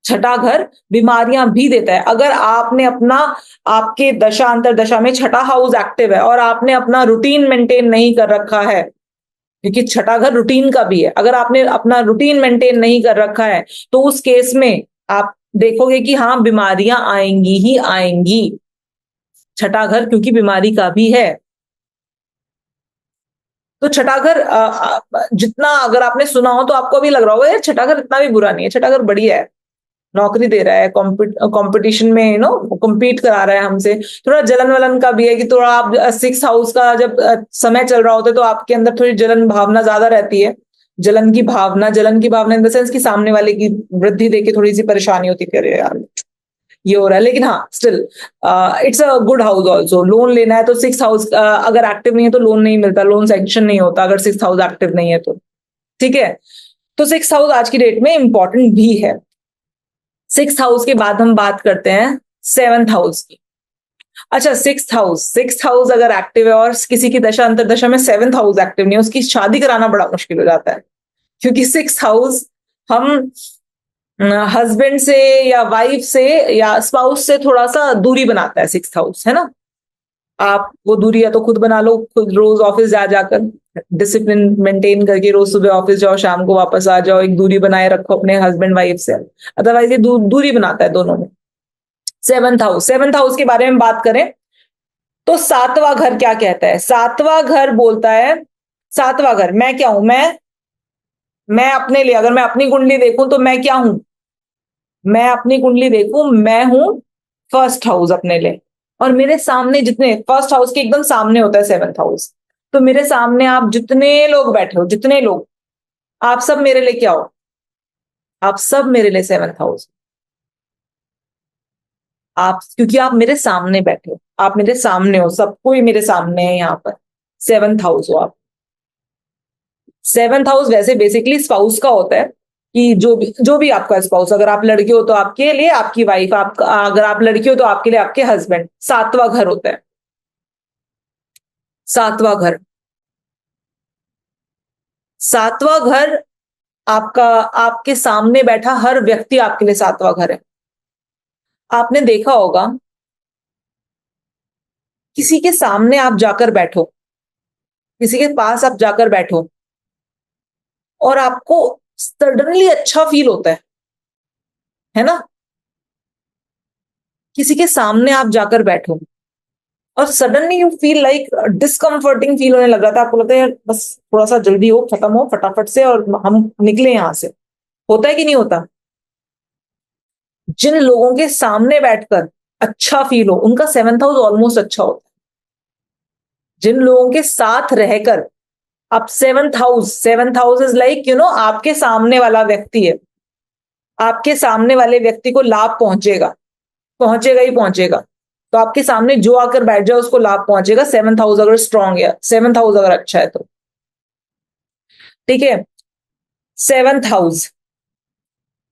छठा घर बीमारियां भी देता है। अगर आपने अपना, आपके दशा अंतर दशा में छठा हाउस एक्टिव है और आपने अपना रूटीन मेंटेन नहीं कर रखा है, क्योंकि छठा घर रूटीन का भी है, अगर आपने अपना रूटीन मेंटेन नहीं कर रखा है तो उस केस में आप देखोगे कि हाँ बीमारियां आएंगी ही आएंगी। छठा घर क्योंकि बीमारी का भी है। तो छठा घर जितना अगर आपने सुना हो तो आपको भी लग रहा होगा यार छठा घर इतना भी बुरा नहीं है, छठा घर बढ़िया है, नौकरी दे रहा है, कंपटीशन में compete करा रहा है हमसे। थोड़ा जलन वलन का भी है कि थोड़ा आप सिक्स हाउस का जब समय चल रहा होता है तो आपके अंदर थोड़ी जलन भावना ज्यादा रहती है। जलन की भावना इन द सेंस कि सामने वाले की वृद्धि देके थोड़ी सी परेशानी होती है, अरे यार ये हो रहा है। लेकिन हाँ still it's a good house also. Loan लेना है तो सिक्स हाउस अगर एक्टिव नहीं है तो लोन नहीं मिलता, लोन सैंक्शन नहीं होता अगर सिक्स हाउस एक्टिव नहीं है तो। ठीक है, तो सिक्स हाउस आज की डेट में इंपॉर्टेंट भी है। सिक्स हाउस के बाद हम बात करते हैं सेवंथ हाउस की। अच्छा, सिक्स हाउस अगर एक्टिव है और किसी की दशा अंतर दशा में सेवंथ हाउस एक्टिव नहीं है, उसकी शादी कराना बड़ा मुश्किल हो जाता है। क्योंकि सिक्स हाउस हम हस्बैंड से या वाइफ से या स्पाउस से थोड़ा सा दूरी बनाता है सिक्स हाउस, है ना? आप वो दूरी या तो खुद बना लो, खुद रोज ऑफिस जा जाकर डिसिप्लिन मेंटेन करके रोज सुबह ऑफिस जाओ, शाम को वापस आ जाओ, एक दूरी बनाए रखो अपने हस्बैंड वाइफ से। अदरवाइज ये दूरी बनाता है दोनों में। सेवंथ हाउस के बारे में बात करें तो सातवां घर क्या कहता है? सातवां घर बोलता है, सातवां घर मैं क्या हूं? मैं अपने लिए, अगर मैं अपनी कुंडली देखूं तो मैं क्या हूं? मैं अपनी कुंडली देखूं, मैं हूं फर्स्ट हाउस अपने लिए। और मेरे सामने जितने, फर्स्ट हाउस के एकदम सामने होता है सेवंथ हाउस। तो मेरे सामने आप जितने लोग बैठे हो, जितने लोग, आप सब मेरे लिए क्या हो? आप सब मेरे लिए सेवंथ हाउस। आप, क्योंकि आप मेरे सामने बैठे हो, आप मेरे सामने हो, सबको ही मेरे सामने है यहाँ पर। सेवंथ हाउस हो आप। सेवंथ हाउस वैसे बेसिकली स्पाउस का होता है कि जो भी आपका स्पाउस, अगर आप लड़के हो तो आपके लिए आपकी वाइफ, आप अगर आप लड़की हो तो आपके लिए आपके हस्बैंड। सातवां घर होता है, सातवां घर। सातवां घर आपका, आपके सामने बैठा हर व्यक्ति आपके लिए सातवां घर है। आपने देखा होगा किसी के सामने आप जाकर बैठो, किसी के पास आप जाकर बैठो और आपको सडनली अच्छा फील होता है ना? किसी के सामने आप जाकर बैठो और suddenly you feel like discomforting feel होने लग रहा था, आपको लगता है यार बस थोड़ा सा जल्दी हो, खत्म हो फटाफट से और हम निकले यहां से। होता है कि नहीं होता? जिन लोगों के सामने बैठकर अच्छा फील हो उनका सेवंथ हाउस ऑलमोस्ट अच्छा होता है। जिन लोगों के साथ रहकर, अब सेवंथ हाउस इज लाइक आपके सामने वाला व्यक्ति है, आपके सामने वाले व्यक्ति को लाभ पहुंचेगा, पहुंचेगा ही पहुंचेगा। तो आपके सामने जो आकर बैठ जाए उसको लाभ पहुंचेगा, सेवंथ हाउस अगर स्ट्रांग है, सेवंथ हाउस अगर अच्छा है तो। ठीक है। सेवंथ हाउस,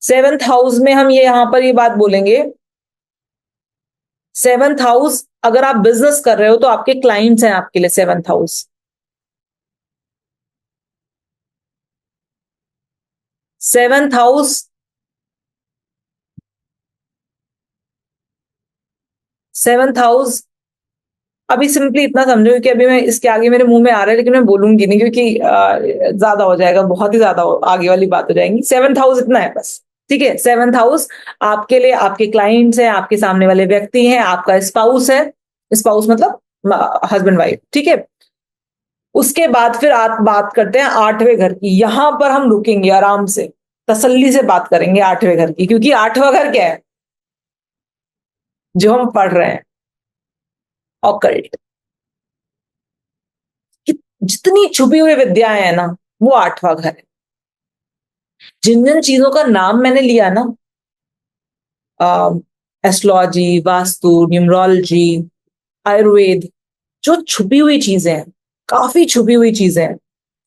सेवंथ हाउस में हम ये यहां पर ये बात बोलेंगे, सेवंथ हाउस अगर आप बिजनेस कर रहे हो तो आपके क्लाइंट्स हैं आपके लिए seventh house. Seventh house, seventh house, अभी सिंपली इतना समझो कि अभी मैं इसके आगे मेरे मुंह में आ रहा है लेकिन मैं बोलूंगी नहीं क्योंकि ज्यादा हो जाएगा, बहुत ही ज्यादा आगे वाली बात हो जाएगी। सेवंथ हाउस इतना है बस। ठीक है। सेवंथ हाउस आपके लिए आपके क्लाइंट्स हैं, आपके सामने वाले व्यक्ति हैं, आपका स्पाउस है, स्पाउस मतलब हस्बैंड वाइफ। ठीक है। उसके बाद फिर आप बात करते हैं आठवें घर की। यहां पर हम रुकेंगे आराम से, तसल्ली से बात करेंगे आठवें घर की, क्योंकि आठवां घर क्या है जो हम पढ़ रहे हैं? ऑकल्ट। जितनी छुपी हुई विद्याएं हैं ना, वो आठवां घर है। जिन जिन चीजों का नाम मैंने लिया ना, एस्ट्रोलॉजी, वास्तु, न्यूमरोलॉजी, आयुर्वेद, जो छुपी हुई चीजें हैं, काफी छुपी हुई चीजें हैं,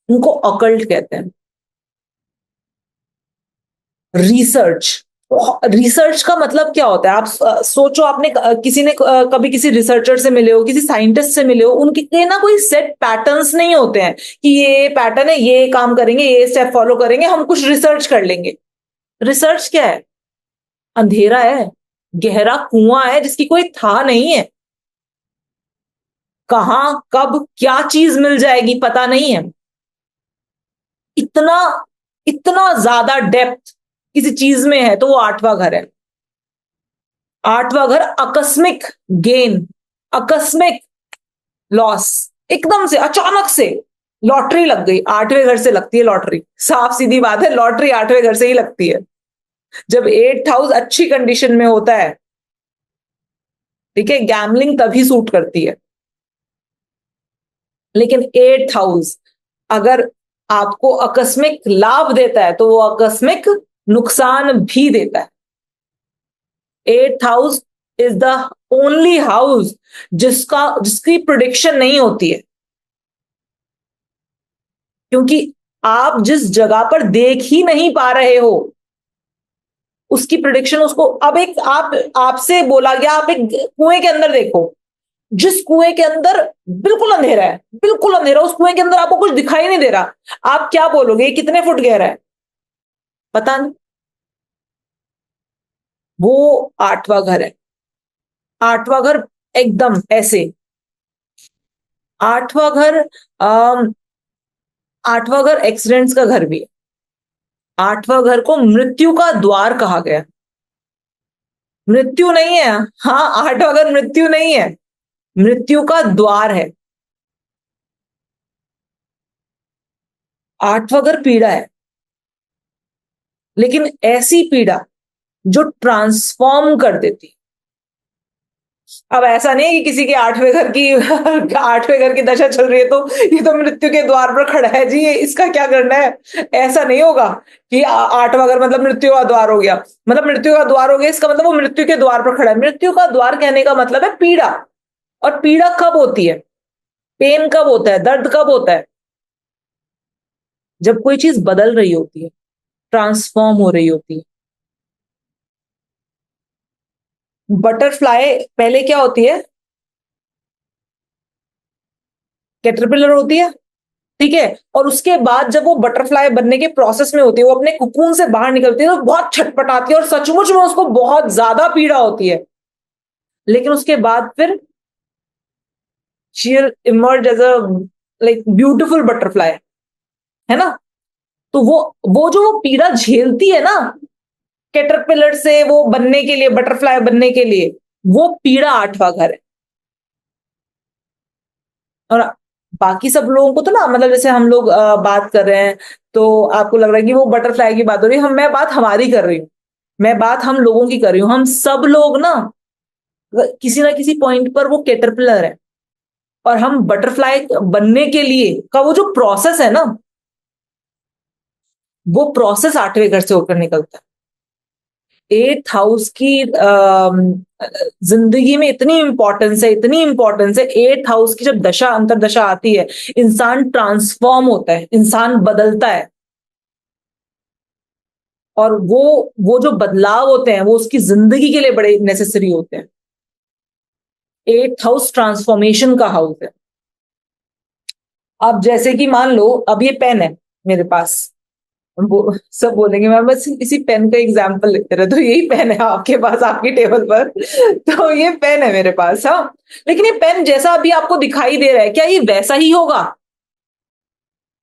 उनको ऑकल्ट कहते हैं। रिसर्च, रिसर्च का मतलब क्या होता है? आप सोचो, आपने किसी ने कभी किसी रिसर्चर से मिले हो, किसी साइंटिस्ट से मिले हो, उनके ना कोई सेट पैटर्न्स नहीं होते हैं कि ये पैटर्न है, ये काम करेंगे, ये स्टेप फॉलो करेंगे, हम कुछ रिसर्च कर लेंगे। रिसर्च क्या है? अंधेरा है, गहरा कुआं है जिसकी कोई था नहीं है, कहां कब क्या चीज मिल जाएगी पता नहीं है। इतना, इतना ज्यादा डेप्थ किसी चीज में है तो वो आठवां घर है। आठवां घर आकस्मिक गेन, आकस्मिक लॉस, एकदम से अचानक से लॉटरी लग गई, आठवें घर से लगती है लॉटरी, साफ सीधी बात है, लॉटरी आठवें घर से ही लगती है। जब एट हाउस अच्छी कंडीशन में होता है, ठीक है, गैमलिंग तभी सूट करती है। लेकिन एट हाउस अगर आपको आकस्मिक लाभ देता है तो वो आकस्मिक नुकसान भी देता है। Eight house is the only house जिसकी प्रिडिक्शन नहीं होती है, क्योंकि आप जिस जगह पर देख ही नहीं पा रहे हो उसकी प्रिडिक्शन उसको, अब एक आपसे बोला गया आप एक कुएं के अंदर देखो, जिस कुएं के अंदर बिल्कुल अंधेरा है, बिल्कुल अंधेरा, उस कुएं के अंदर आपको कुछ दिखाई नहीं दे रहा, आप क्या बोलोगे ये कितने फुट गहरा है? पता नहीं। वो आठवां घर है। आठवां घर एकदम ऐसे, आठवां घर, अम, आठवां घर एक्सीडेंट्स का घर भी है। आठवां घर को मृत्यु का द्वार कहा गया। मृत्यु नहीं है, हाँ, आठवां घर मृत्यु नहीं है, मृत्यु का द्वार है। आठवां घर पीड़ा है, लेकिन ऐसी पीड़ा जो ट्रांसफॉर्म कर देती। अब ऐसा नहीं है कि किसी के आठवें घर की आठवें घर की दशा चल रही है तो ये तो मृत्यु के द्वार पर खड़ा है जी, ये इसका क्या करना है, ऐसा नहीं होगा कि आठवां घर मतलब मृत्यु का द्वार हो गया, मतलब मृत्यु का द्वार हो गया इसका मतलब वो मृत्यु के द्वार पर खड़ा है। मृत्यु का द्वार कहने का मतलब है पीड़ा। और पीड़ा कब होती है, पेन कब होता है, दर्द कब होता है? जब कोई चीज बदल रही होती है, ट्रांसफॉर्म हो रही होती है। बटरफ्लाई पहले क्या होती है? कैटरपिलर होती है। ठीक है। और उसके बाद जब वो बटरफ्लाई बनने के प्रोसेस में होती है, वो अपने कुकून से बाहर निकलती है तो बहुत छटपटाती है और सचमुच में उसको बहुत ज्यादा पीड़ा होती है। लेकिन उसके बाद फिर she emerge as a like beautiful butterfly, है ना? तो वो जो वो पीड़ा झेलती है ना कैटरपिलर से वो बनने के लिए, बटरफ्लाई बनने के लिए, वो पीड़ा 8वां घर है। और बाकी सब लोगों को तो ना, मतलब जैसे हम लोग बात कर रहे हैं तो आपको लग रहा है कि वो बटरफ्लाई की बात हो रही है, मैं बात हमारी कर रही हूँ, मैं बात हम लोगों की कर रही हूँ। हम सब लोग ना किसी ना किसी पॉइंट पर वो कैटरपिलर है, और हम बटरफ्लाई बनने के लिए का वो जो प्रोसेस है ना, वो प्रोसेस 8वें घर से होकर निकलता है। 8th हाउस की जिंदगी में इतनी इंपॉर्टेंस है, इतनी इंपॉर्टेंस है। 8th हाउस की जब दशा अंतरदशा आती है, इंसान ट्रांसफॉर्म होता है, इंसान बदलता है, और वो जो बदलाव होते हैं वो उसकी जिंदगी के लिए बड़े नेसेसरी होते हैं। 8th हाउस ट्रांसफॉर्मेशन का हाउस है। अब जैसे कि मान लो अब ये पेन है मेरे पास, सब बोलेंगे मैं बस इसी पेन का एग्जाम्पल लेते रहे, तो यही पेन है आपके पास आपकी टेबल पर। तो ये पेन है मेरे पास, हाँ। लेकिन ये पेन जैसा अभी आपको दिखाई दे रहा है, क्या ये वैसा ही होगा?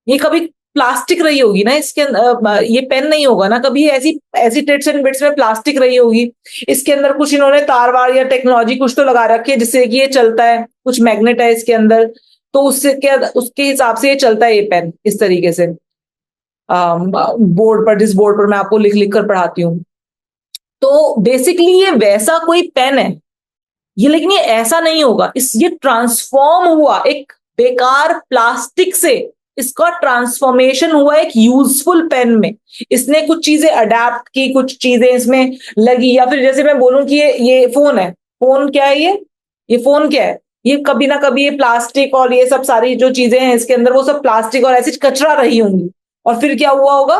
ये कभी प्लास्टिक रही होगी ना इसके अंदर, ये पेन नहीं होगा ना कभी, ऐसी ऐसी टिट्स एंड बिट्स में प्लास्टिक रही होगी। इसके अंदर कुछ इन्होंने तार वार या टेक्नोलॉजी कुछ तो लगा रखी है जिससे कि ये चलता है, कुछ मैग्नेट है इसके अंदर, तो उससे क्या, उसके हिसाब से ये चलता है ये पेन इस तरीके से। बोर्ड पर, जिस बोर्ड पर मैं आपको लिख लिख कर पढ़ाती हूँ, तो बेसिकली ये वैसा कोई पेन है ये, लेकिन ये ऐसा नहीं होगा। ये ट्रांसफॉर्म हुआ एक बेकार प्लास्टिक से, इसका ट्रांसफॉर्मेशन हुआ एक यूजफुल पेन में। इसने कुछ चीजें अडेप्ट की, कुछ चीजें इसमें लगी, या फिर जैसे मैं बोलूं कि ये फोन है, फोन क्या है ये फोन क्या है, ये कभी ना कभी ये प्लास्टिक और ये सब सारी जो चीजें हैं इसके अंदर वो सब प्लास्टिक और ऐसी कचरा रही होंगी, और फिर क्या हुआ होगा,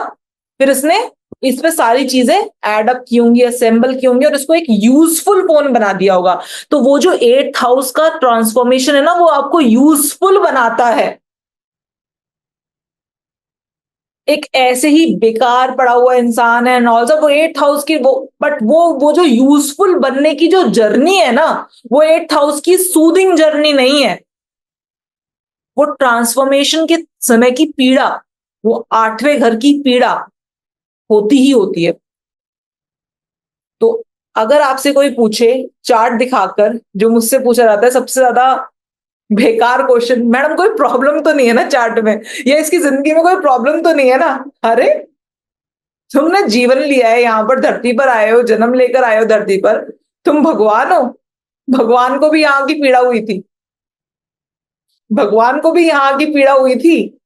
फिर इसने इसमें सारी चीजें एडअप की होंगी, असेंबल की होंगी, और इसको एक यूजफुल फोन बना दिया होगा। तो वो जो 8th हाउस का ट्रांसफॉर्मेशन है ना, वो आपको यूजफुल बनाता है। एक ऐसे ही बेकार पड़ा हुआ इंसान है, ऑल्सो वो 8th हाउस की वो, बट वो जो यूजफुल बनने की जो जर्नी है ना, वो 8th हाउस की सूदिंग जर्नी नहीं है। वो ट्रांसफॉर्मेशन के समय की पीड़ा, वो 8वें घर की पीड़ा होती ही होती है। तो अगर आपसे कोई पूछे चार्ट दिखाकर, जो मुझसे पूछा जाता है सबसे ज्यादा बेकार क्वेश्चन, मैडम कोई प्रॉब्लम तो नहीं है ना चार्ट में, या इसकी जिंदगी में कोई प्रॉब्लम तो नहीं है ना? अरे तुमने जीवन लिया है, यहां पर धरती पर आए हो, जन्म लेकर आए हो धरती पर, तुम भगवान हो? भगवान को भी यहाँ की पीड़ा हुई थी, भगवान को भी यहाँ की पीड़ा हुई थी।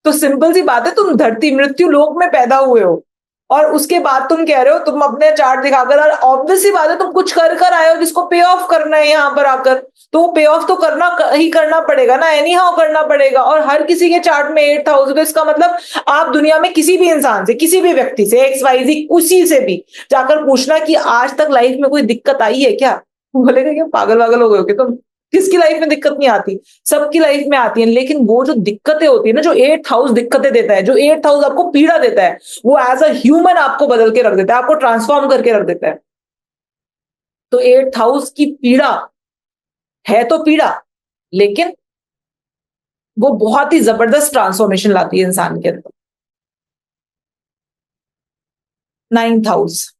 तो सिंपल सी बात है, तुम धरती मृत्यु लोक में पैदा हुए हो, और उसके बाद तुम कह रहे हो, तुम अपने चार्ट दिखाकर, और ऑब्वियस सी बात है तुम कुछ कर कर आए हो जिसको पे ऑफ करना है यहाँ पर आकर, तो पे ऑफ तो करना ही करना पड़ेगा ना, एनी हाउ करना पड़ेगा। और हर किसी के चार्ट में 8th हाउस, तो इसका मतलब आप दुनिया में किसी भी इंसान से, किसी भी व्यक्ति से, XYZ उसी से भी जाकर पूछना कि आज तक लाइफ में कोई दिक्कत आई है क्या, बोलेगा क्या पागल वागल हो गए हो कि तुम, किसकी लाइफ में दिक्कत नहीं आती? सबकी लाइफ में आती है। लेकिन वो जो दिक्कतें होती है ना, जो 8th हाउस दिक्कतें देता है, जो 8th हाउस आपको पीड़ा देता है, वो एज अ ह्यूमन आपको बदल के रख देता है, आपको ट्रांसफॉर्म करके रख देता है। तो 8th हाउस की पीड़ा है तो पीड़ा, लेकिन वो बहुत ही जबरदस्त ट्रांसफॉर्मेशन लाती है इंसान के अंदर। 9th house,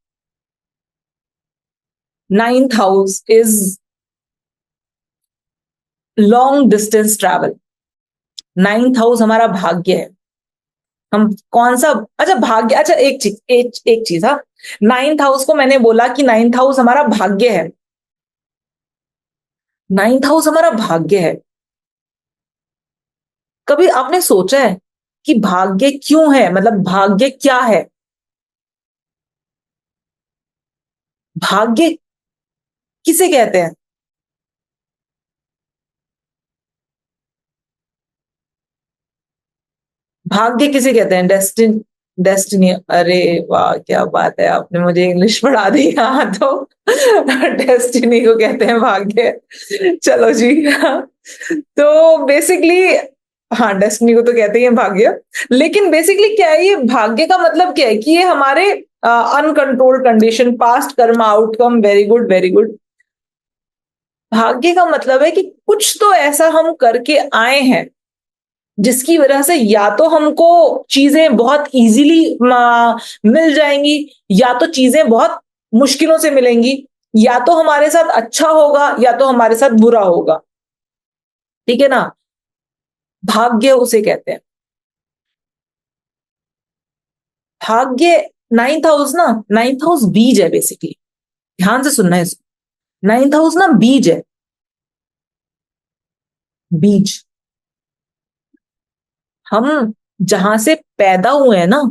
9th house is long distance travel. 9th house हमारा भाग्य है। हम कौन सा, अच्छा भाग्य, अच्छा एक चीज, हाँ, 9th हाउस को मैंने बोला कि 9th हाउस हमारा भाग्य है। 9th हाउस हमारा भाग्य है। कभी आपने सोचा है कि भाग्य क्यों है, मतलब भाग्य क्या है? भाग्य किसे कहते हैं? भाग्य किसे कहते हैं? डेस्टिनी। अरे वाह, क्या बात है, आपने मुझे इंग्लिश पढ़ा दी। हाँ, तो डेस्टिनी को कहते हैं भाग्य। चलो जी। तो बेसिकली, हाँ, डेस्टिनी को तो कहते ही हैं भाग्य। लेकिन बेसिकली क्या है, ये भाग्य का मतलब क्या है कि ये हमारे अनकंट्रोल्ड कंडीशन, पास्ट कर्म, outcome, very good very good. भाग्य का मतलब है कि कुछ तो ऐसा हम करके आए हैं जिसकी वजह से या तो हमको चीजें बहुत इजीली मिल जाएंगी, या तो चीजें बहुत मुश्किलों से मिलेंगी, या तो हमारे साथ अच्छा होगा या तो हमारे साथ बुरा होगा। ठीक है ना? भाग्य उसे कहते हैं। भाग्य, नाइन्थ हाउस ना, नाइन्थ हाउस बीज है बेसिकली। ध्यान से सुनना है इसको। नाइन्थ हाउस ना बीज है, बीज। हम जहां से पैदा हुए हैं ना,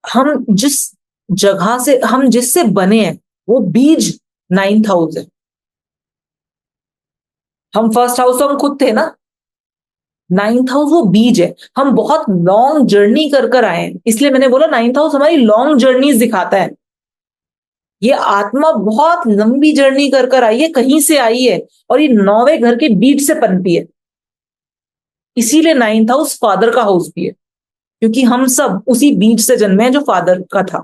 हम जिस जगह से, हम जिससे बने हैं, वो बीज नाइन्थ हाउस है। हम फर्स्ट हाउस तो हम खुद थे ना, नाइन्थ हाउस वो बीज है। हम बहुत लॉन्ग जर्नी कर कर आए हैं, इसलिए मैंने बोला नाइन्थ हाउस हमारी लॉन्ग जर्नीज दिखाता है। ये आत्मा बहुत लंबी जर्नी कर कर आई है, कहीं से आई है, और ये 9वें घर के बीज से पनपी है। इसीलिए नाइन्थ हाउस फादर का हाउस भी है, क्योंकि हम सब उसी बीज से जन्मे हैं जो फादर का था।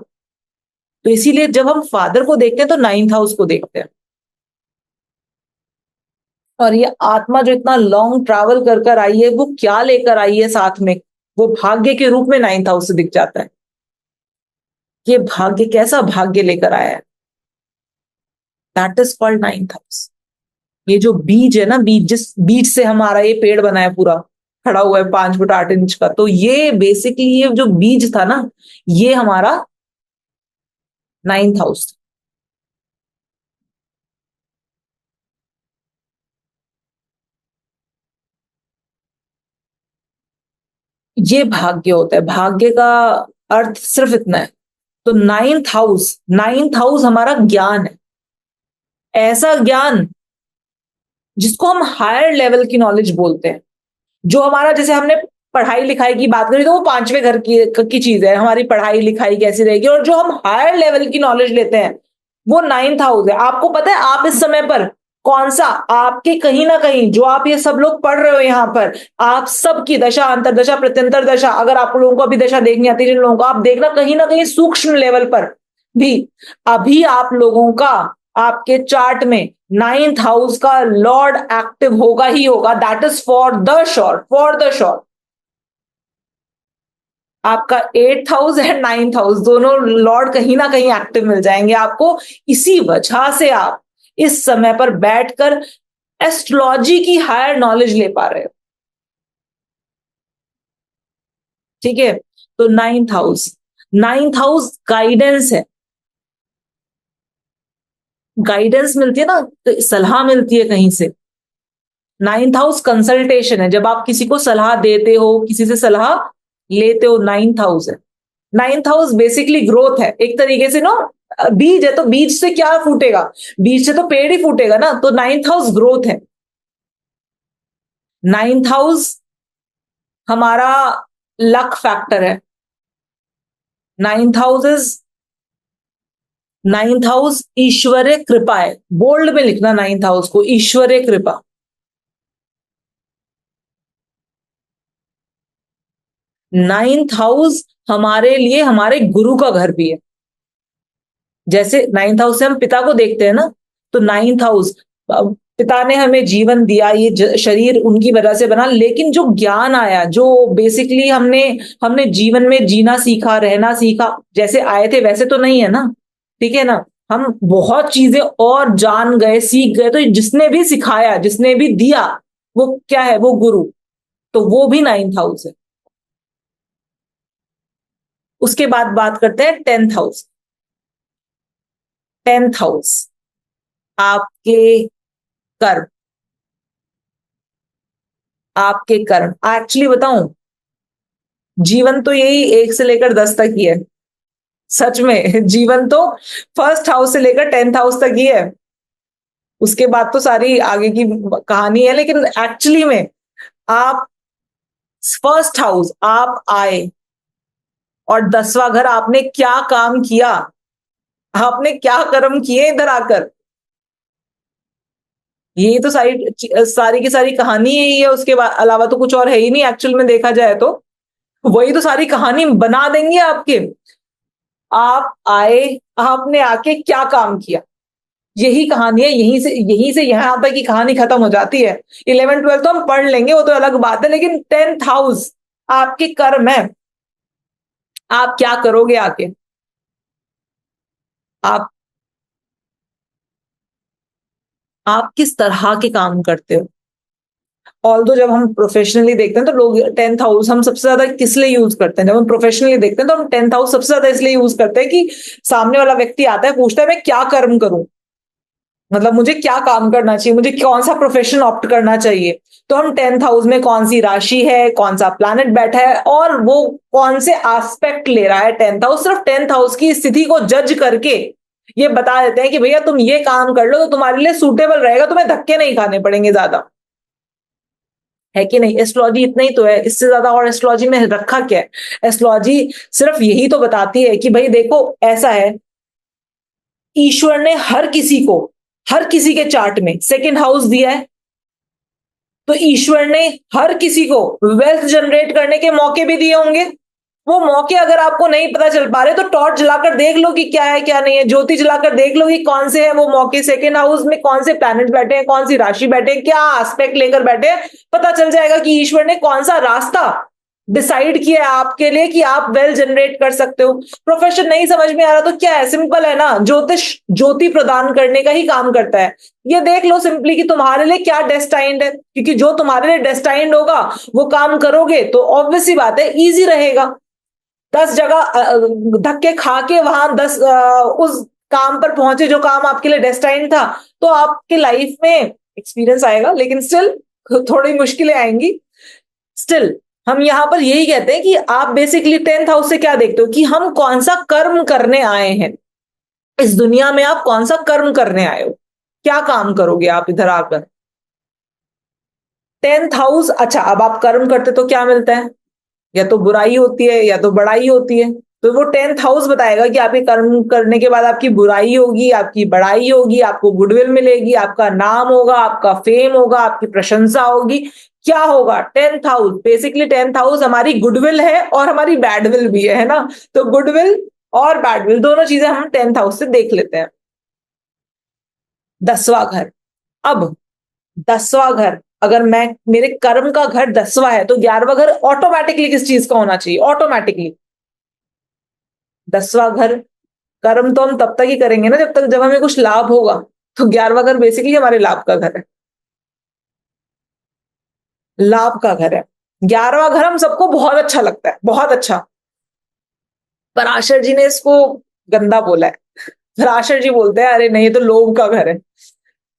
तो इसीलिए जब हम फादर को देखते हैं तो नाइन्थ हाउस को देखते हैं। और ये आत्मा जो इतना लॉन्ग ट्रैवल कर कर आई है, वो क्या लेकर आई है साथ में, वो भाग्य के रूप में नाइन्थ हाउस से दिख जाता है। ये भाग्य, कैसा भाग्य लेकर आया है, that is called ninth house. ये जो बीज है ना, बीज, जिस बीज से हमारा ये पेड़ बना है, पूरा खड़ा हुआ है 5 फुट 8 इंच का, तो ये बेसिकली ये जो बीज था ना, ये हमारा नाइन्थ हाउस। ये भाग्य होता है। भाग्य का अर्थ सिर्फ इतना है। तो नाइन्थ हाउस, नाइन्थ हाउस हमारा ज्ञान है। ऐसा ज्ञान जिसको हम हायर लेवल की नॉलेज बोलते हैं। जो हमारा, जैसे हमने पढ़ाई लिखाई की बात करी, तो वो 5वें घर की चीज है, हमारी पढ़ाई लिखाई कैसी रहेगी। और जो हम हायर लेवल की नॉलेज लेते हैं, वो नाइन्थ हाउस है। आपको पता है आप इस समय पर कौन सा, आपके कहीं ना कहीं जो आप ये सब लोग पढ़ रहे हो यहां पर, आप सबकी दशा, अंतरदशा, प्रत्यंतर दशा, अगर आप लोगों को अभी दशा देखनी आती है जिन लोगों को, आप देखना कहीं ना कहीं सूक्ष्म लेवल पर भी अभी आप लोगों का, आपके चार्ट में नाइन्थ हाउस का लॉर्ड एक्टिव होगा ही होगा। That is for the sure, for the sure. आपका 8th house and ninth house दोनों लॉर्ड कहीं ना कहीं एक्टिव मिल जाएंगे आपको। इसी वजह से आप इस समय पर बैठकर एस्ट्रोलॉजी की हायर नॉलेज ले पा रहे हो। ठीक है? तो ninth house, ninth house guidance है। गाइडेंस मिलती है ना, तो सलाह मिलती है कहीं से। नाइन्थ हाउस कंसल्टेशन है, जब आप किसी को सलाह देते हो, किसी से सलाह लेते हो, नाइन्थ हाउस है। नाइन्थ हाउस बेसिकली ग्रोथ है एक तरीके से ना। बीज है तो बीज से क्या फूटेगा, बीज से तो पेड़ ही फूटेगा ना। तो नाइन्थ हाउस ग्रोथ है। नाइन्थ हाउस हमारा लक फैक्टर है। Ninth house is, ninth house ईश्वरीय कृपा है। बोल्ड में लिखना नाइन्थ हाउस को, ईश्वरीय कृपा। नाइन्थ हाउस हमारे लिए हमारे गुरु का घर भी है। जैसे नाइन्थ हाउस से हम पिता को देखते हैं ना, तो नाइन्थ हाउस, पिता ने हमें जीवन दिया, ये शरीर उनकी वजह से बना, लेकिन जो ज्ञान आया, जो बेसिकली हमने हमने जीवन में जीना सीखा, रहना सीखा, जैसे आए थे वैसे तो नहीं है ना। ठीक है ना? हम बहुत चीजें और जान गए, सीख गए। तो जिसने भी सिखाया, जिसने भी दिया, वो क्या है, वो गुरु। तो वो भी नाइन्थ हाउस है। उसके बाद बात करते हैं 10th हाउस। 10th हाउस आपके कर्म, आपके कर्म। एक्चुअली बताऊं, जीवन तो यही 1 से लेकर 10 तक ही है। सच में जीवन तो फर्स्ट हाउस से लेकर 10th हाउस तक ही है। उसके बाद तो सारी आगे की कहानी है। लेकिन एक्चुअली में आप, फर्स्ट हाउस आप आए, और 10वां घर आपने क्या काम किया, आपने क्या कर्म किए इधर आकर, ये तो सारी सारी की सारी कहानी ही है। उसके बाद अलावा तो कुछ और है ही नहीं एक्चुअल में, देखा जाए तो वही तो सारी कहानी बना देंगे आपके। आप आए, आपने आके क्या काम किया। यही कहानी है, यहीं से यहां तक की कहानी खत्म हो जाती है। 11 12 तो हम पढ़ लेंगे, वो तो अलग बात है, लेकिन 10th हाउस आपके कर्म है। आप क्या करोगे आके, आप आप किस तरह के काम करते हो। ऑल्दो जब हम प्रोफेशनली देखते हैं तो लोग 10th हाउस हम सबसे ज्यादा किस लिए यूज करते हैं, जब हम प्रोफेशनली देखते हैं तो हम 10th हाउस सबसे ज्यादा इसलिए यूज करते हैं कि सामने वाला व्यक्ति आता है, पूछता है मैं क्या कर्म करूं, मतलब मुझे क्या काम करना चाहिए, मुझे कौन सा प्रोफेशन ऑप्ट करना चाहिए। तो हम 10th हाउस में कौन सी राशि है, कौन सा प्लैनेट बैठा है और वो कौन से एस्पेक्ट ले रहा है 10th हाउस, सिर्फ 10th हाउस की स्थिति को जज करके ये बता देते हैं कि भैया तुम ये काम कर लो तो तुम्हारे लिए सूटेबल रहेगा, तुम्हें धक्के नहीं खाने पड़ेंगे ज्यादा। है कि नहीं। एस्ट्रोलॉजी इतना ही तो है, इससे ज्यादा और एस्ट्रोलॉजी में रखा क्या है। एस्ट्रोलॉजी सिर्फ यही तो बताती है कि भाई देखो ऐसा है, ईश्वर ने हर किसी के चार्ट में 2nd हाउस दिया है, तो ईश्वर ने हर किसी को वेल्थ जनरेट करने के मौके भी दिए होंगे। वो मौके अगर आपको नहीं पता चल पा रहे तो टॉर्च जलाकर देख लो कि क्या है क्या नहीं है, ज्योति जलाकर देख लो कि कौन से है वो मौके, 2nd हाउस में कौन से प्लैनेट बैठे हैं, कौन सी राशि बैठे हैं, क्या एस्पेक्ट लेकर बैठे हैं। पता चल जाएगा कि ईश्वर ने कौन सा रास्ता डिसाइड किया है आपके लिए कि आप वेल जनरेट कर सकते हो। प्रोफेशन नहीं समझ में आ रहा तो क्या है, सिंपल है ना, ज्योतिष ज्योति प्रदान करने का ही काम करता है। ये देख लो सिंपली कि तुम्हारे लिए क्या डेस्टाइंड है, क्योंकि जो तुम्हारे लिए डेस्टाइंड होगा वो काम करोगे तो ऑब्वियस सी बात है इजी रहेगा। 10 जगह धक्के खा के वहां उस काम पर पहुंचे जो काम आपके लिए डेस्टाइंड था, तो आपके लाइफ में एक्सपीरियंस आएगा, लेकिन स्टिल थोड़ी मुश्किलें आएंगी। स्टिल हम यहां पर यही कहते हैं कि आप बेसिकली 10th हाउस से क्या देखते हो कि हम कौन सा कर्म करने आए हैं इस दुनिया में, आप कौन सा कर्म करने आए हो, क्या काम करोगे आप इधर आकर। 10th हाउस, अच्छा अब आप कर्म करते तो क्या मिलता है, या तो बुराई होती है या तो बड़ाई होती है। तो वो 10th हाउस बताएगा कि आपके कर्म करने के बाद आपकी बुराई होगी, आपकी बड़ाई होगी, आपको गुडविल मिलेगी, आपका नाम होगा, आपका फेम होगा, आपकी प्रशंसा होगी, क्या होगा। 10th house basically 10th house हमारी गुडविल है और हमारी बैडविल भी है ना। तो गुडविल और बैडविल दोनों चीजें हम 10th हाउस से देख लेते हैं। 10वां घर, अब 10वां घर, अगर मैं मेरे कर्म का घर 10वां है तो 11वां घर ऑटोमेटिकली किस चीज का होना चाहिए, ऑटोमेटिकली 10वां घर। कर्म तो हम तब तक ही करेंगे ना जब हमें कुछ लाभ होगा, तो 11वां घर बेसिकली हमारे लाभ का घर है, लाभ का घर है। 11वां घर हम सबको बहुत अच्छा लगता है, बहुत अच्छा। पराशर जी ने इसको गंदा बोला है। पराशर जी बोलते हैं अरे नहीं ये तो लोभ का घर है,